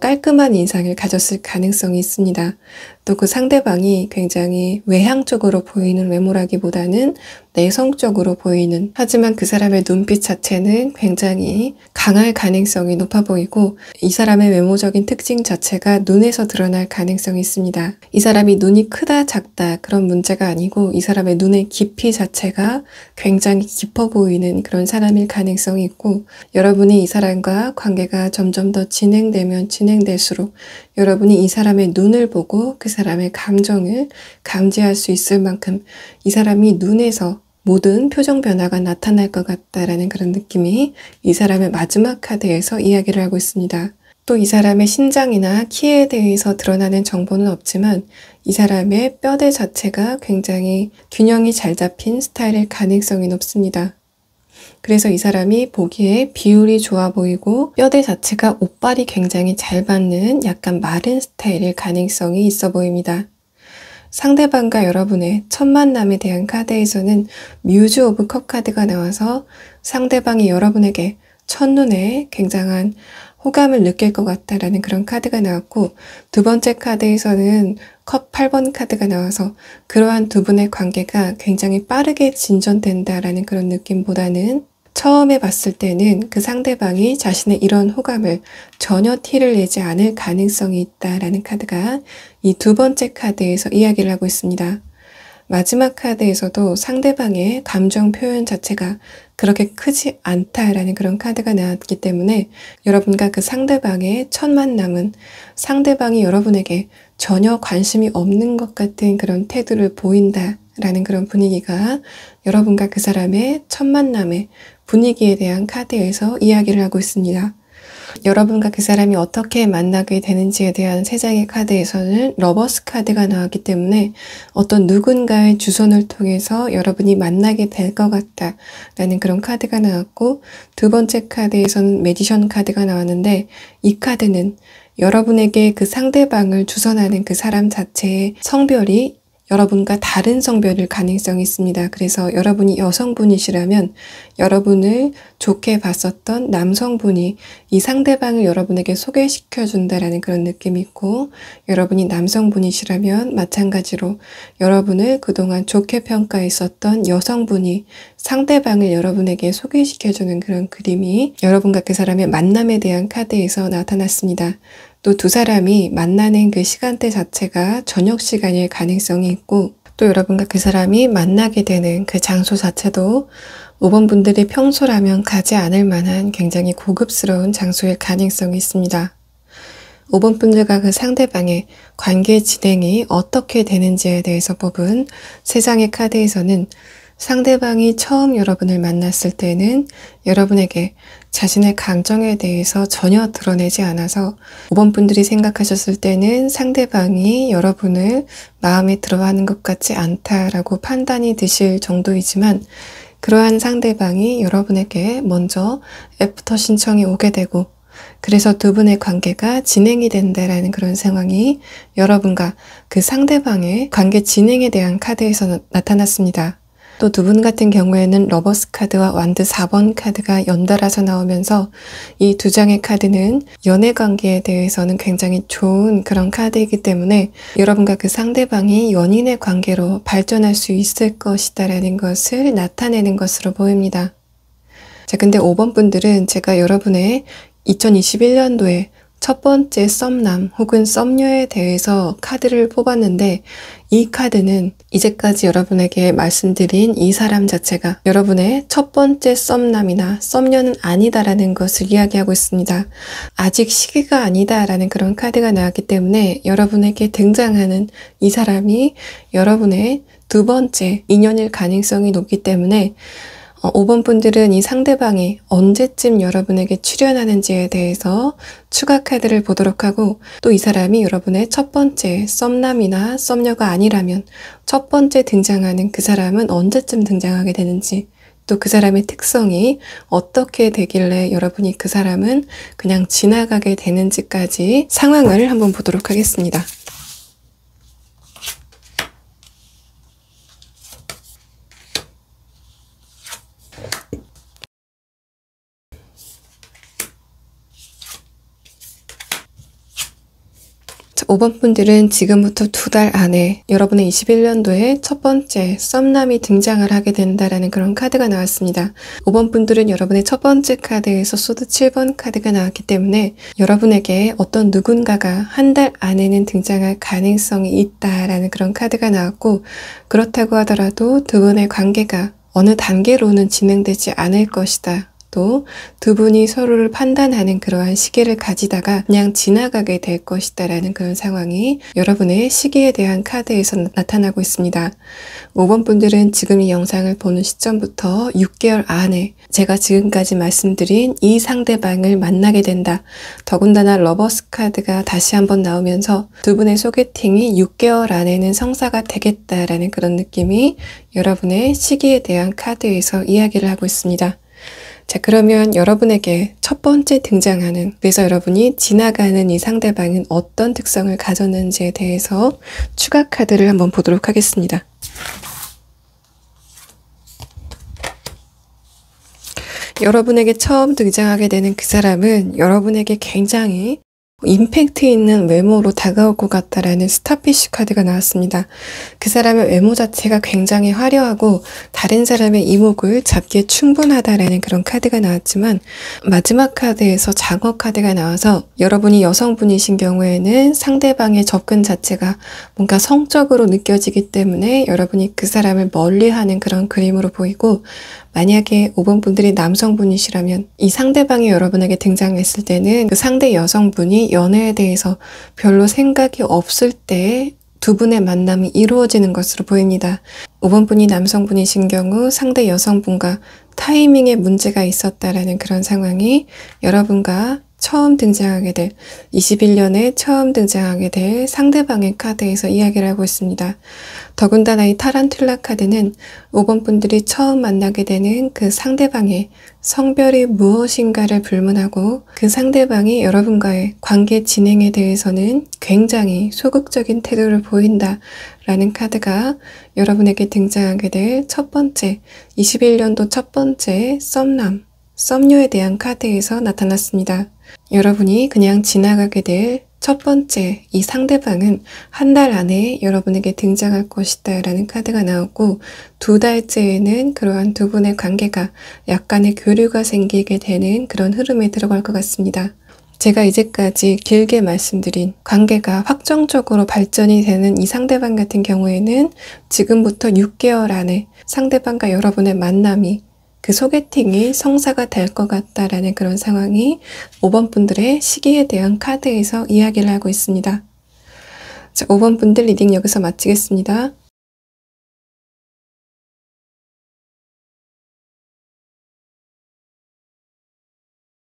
깔끔한 인상을 가졌을 가능성이 있습니다. 또 그 상대방이 굉장히 외향적으로 보이는 외모라기보다는 내성적으로 보이는, 하지만 그 사람의 눈빛 자체는 굉장히 강할 가능성이 높아 보이고, 이 사람의 외모적인 특징 자체가 눈에서 드러날 가능성이 있습니다. 이 사람이 눈이 크다 작다 그런 문제가 아니고 이 사람의 눈의 깊이 자체가 굉장히 깊어 보이는 그런 사람일 가능성이 있고, 여러분이 이 사람과 관계가 점점 더 진행되면 진행될수록 여러분이 이 사람의 눈을 보고 그 사람의 감정을 감지할 수 있을 만큼 이 사람이 눈에서 모든 표정 변화가 나타날 것 같다라는 그런 느낌이 이 사람의 마지막 카드에서 이야기를 하고 있습니다. 또 이 사람의 신장이나 키에 대해서 드러나는 정보는 없지만 이 사람의 뼈대 자체가 굉장히 균형이 잘 잡힌 스타일일 가능성이 높습니다. 그래서 이 사람이 보기에 비율이 좋아 보이고 뼈대 자체가 옷발이 굉장히 잘 받는 약간 마른 스타일일 가능성이 있어 보입니다. 상대방과 여러분의 첫 만남에 대한 카드에서는 뮤즈 오브 컵 카드가 나와서 상대방이 여러분에게 첫눈에 굉장한 호감을 느낄 것 같다라는 그런 카드가 나왔고, 두 번째 카드에서는 컵 8번 카드가 나와서 그러한 두 분의 관계가 굉장히 빠르게 진전된다라는 그런 느낌보다는 처음에 봤을 때는 그 상대방이 자신의 이런 호감을 전혀 티를 내지 않을 가능성이 있다라는 카드가 이 두 번째 카드에서 이야기를 하고 있습니다. 마지막 카드에서도 상대방의 감정 표현 자체가 그렇게 크지 않다라는 그런 카드가 나왔기 때문에 여러분과 그 상대방의 첫 만남은 상대방이 여러분에게 전혀 관심이 없는 것 같은 그런 태도를 보인다라는 그런 분위기가 여러분과 그 사람의 첫 만남의 분위기에 대한 카드에서 이야기를 하고 있습니다. 여러분과 그 사람이 어떻게 만나게 되는지에 대한 세 장의 카드에서는 러버스 카드가 나왔기 때문에 어떤 누군가의 주선을 통해서 여러분이 만나게 될 것 같다라는 그런 카드가 나왔고, 두 번째 카드에서는 매지션 카드가 나왔는데, 이 카드는 여러분에게 그 상대방을 주선하는 그 사람 자체의 성별이 여러분과 다른 성별일 가능성이 있습니다. 그래서 여러분이 여성분이시라면 여러분을 좋게 봤었던 남성분이 이 상대방을 여러분에게 소개시켜준다라는 그런 느낌이 있고, 여러분이 남성분이시라면 마찬가지로 여러분을 그동안 좋게 평가했었던 여성분이 상대방을 여러분에게 소개시켜주는 그런 그림이 여러분과 그 사람의 만남에 대한 카드에서 나타났습니다. 또 두 사람이 만나는 그 시간대 자체가 저녁 시간일 가능성이 있고, 또 여러분과 그 사람이 만나게 되는 그 장소 자체도 5번 분들이 평소라면 가지 않을 만한 굉장히 고급스러운 장소일 가능성이 있습니다. 5번 분들과 그 상대방의 관계 진행이 어떻게 되는지에 대해서 뽑은 세 장의 카드에서는 상대방이 처음 여러분을 만났을 때는 여러분에게 자신의 감정에 대해서 전혀 드러내지 않아서 5번 분들이 생각하셨을 때는 상대방이 여러분을 마음에 들어하는 것 같지 않다라고 판단이 드실 정도이지만, 그러한 상대방이 여러분에게 먼저 애프터 신청이 오게 되고, 그래서 두 분의 관계가 진행이 된다라는 그런 상황이 여러분과 그 상대방의 관계 진행에 대한 카드에서 나타났습니다. 또 두 분 같은 경우에는 러버스 카드와 완드 4번 카드가 연달아서 나오면서 이 두 장의 카드는 연애 관계에 대해서는 굉장히 좋은 그런 카드이기 때문에 여러분과 그 상대방이 연인의 관계로 발전할 수 있을 것이다라는 것을 나타내는 것으로 보입니다. 자, 근데 5번 분들은 제가 여러분의 2021년도에 첫 번째 썸남 혹은 썸녀에 대해서 카드를 뽑았는데, 이 카드는 이제까지 여러분에게 말씀드린 이 사람 자체가 여러분의 첫 번째 썸남이나 썸녀는 아니다라는 것을 이야기하고 있습니다. 아직 시기가 아니다라는 그런 카드가 나왔기 때문에 여러분에게 등장하는 이 사람이 여러분의 두 번째 인연일 가능성이 높기 때문에 5번 분들은 이 상대방이 언제쯤 여러분에게 출연하는지에 대해서 추가 카드를 보도록 하고, 또 이 사람이 여러분의 첫 번째 썸남이나 썸녀가 아니라면 첫 번째 등장하는 그 사람은 언제쯤 등장하게 되는지, 또 그 사람의 특성이 어떻게 되길래 여러분이 그 사람은 그냥 지나가게 되는지까지 상황을 한번 보도록 하겠습니다. 자, 5번 분들은 지금부터 2달 안에 여러분의 21년도에 첫 번째 썸남이 등장을 하게 된다라는 그런 카드가 나왔습니다. 5번 분들은 여러분의 첫 번째 카드에서 소드 7번 카드가 나왔기 때문에 여러분에게 어떤 누군가가 한 달 안에는 등장할 가능성이 있다라는 그런 카드가 나왔고, 그렇다고 하더라도 두 분의 관계가 어느 단계로는 진행되지 않을 것이다. 또 두 분이 서로를 판단하는 그러한 시기를 가지다가 그냥 지나가게 될 것이다라는 그런 상황이 여러분의 시기에 대한 카드에서 나타나고 있습니다. 5번 분들은 지금 이 영상을 보는 시점부터 6개월 안에 제가 지금까지 말씀드린 이 상대방을 만나게 된다. 더군다나 러버스 카드가 다시 한번 나오면서 두 분의 소개팅이 6개월 안에는 성사가 되겠다라는 그런 느낌이 여러분의 시기에 대한 카드에서 이야기를 하고 있습니다. 자, 그러면 여러분에게 첫 번째 등장하는, 그래서 여러분이 지나가는 이 상대방은 어떤 특성을 가졌는지에 대해서 추가 카드를 한번 보도록 하겠습니다. 여러분에게 처음 등장하게 되는 그 사람은 여러분에게 굉장히 임팩트 있는 외모로 다가올 것 같다라는 스타피쉬 카드가 나왔습니다. 그 사람의 외모 자체가 굉장히 화려하고 다른 사람의 이목을 잡기에 충분하다라는 그런 카드가 나왔지만, 마지막 카드에서 장어 카드가 나와서 여러분이 여성분이신 경우에는 상대방의 접근 자체가 뭔가 성적으로 느껴지기 때문에 여러분이 그 사람을 멀리하는 그런 그림으로 보이고, 만약에 5번 분들이 남성분이시라면 이 상대방이 여러분에게 등장했을 때는 그 상대 여성분이 연애에 대해서 별로 생각이 없을 때 두 분의 만남이 이루어지는 것으로 보입니다. 5번 분이 남성분이신 경우 상대 여성분과 타이밍에 문제가 있었다라는 그런 상황이 여러분과 처음 등장하게 될, 21년에 처음 등장하게 될 상대방의 카드에서 이야기를 하고 있습니다. 더군다나 이 타란툴라 카드는 5번 분들이 처음 만나게 되는 그 상대방의 성별이 무엇인가를 불문하고 그 상대방이 여러분과의 관계 진행에 대해서는 굉장히 소극적인 태도를 보인다라는 카드가 여러분에게 등장하게 될 첫 번째, 21년도 첫 번째 썸녀에 대한 카드에서 나타났습니다. 여러분이 그냥 지나가게 될 첫 번째 이 상대방은 한 달 안에 여러분에게 등장할 것이다 라는 카드가 나왔고, 2달째에는 그러한 두 분의 관계가 약간의 교류가 생기게 되는 그런 흐름에 들어갈 것 같습니다. 제가 이제까지 길게 말씀드린 관계가 확정적으로 발전이 되는 이 상대방 같은 경우에는 지금부터 6개월 안에 상대방과 여러분의 만남이, 그 소개팅이 성사가 될 것 같다라는 그런 상황이 5번 분들의 시기에 대한 카드에서 이야기를 하고 있습니다. 자, 5번 분들 리딩 여기서 마치겠습니다.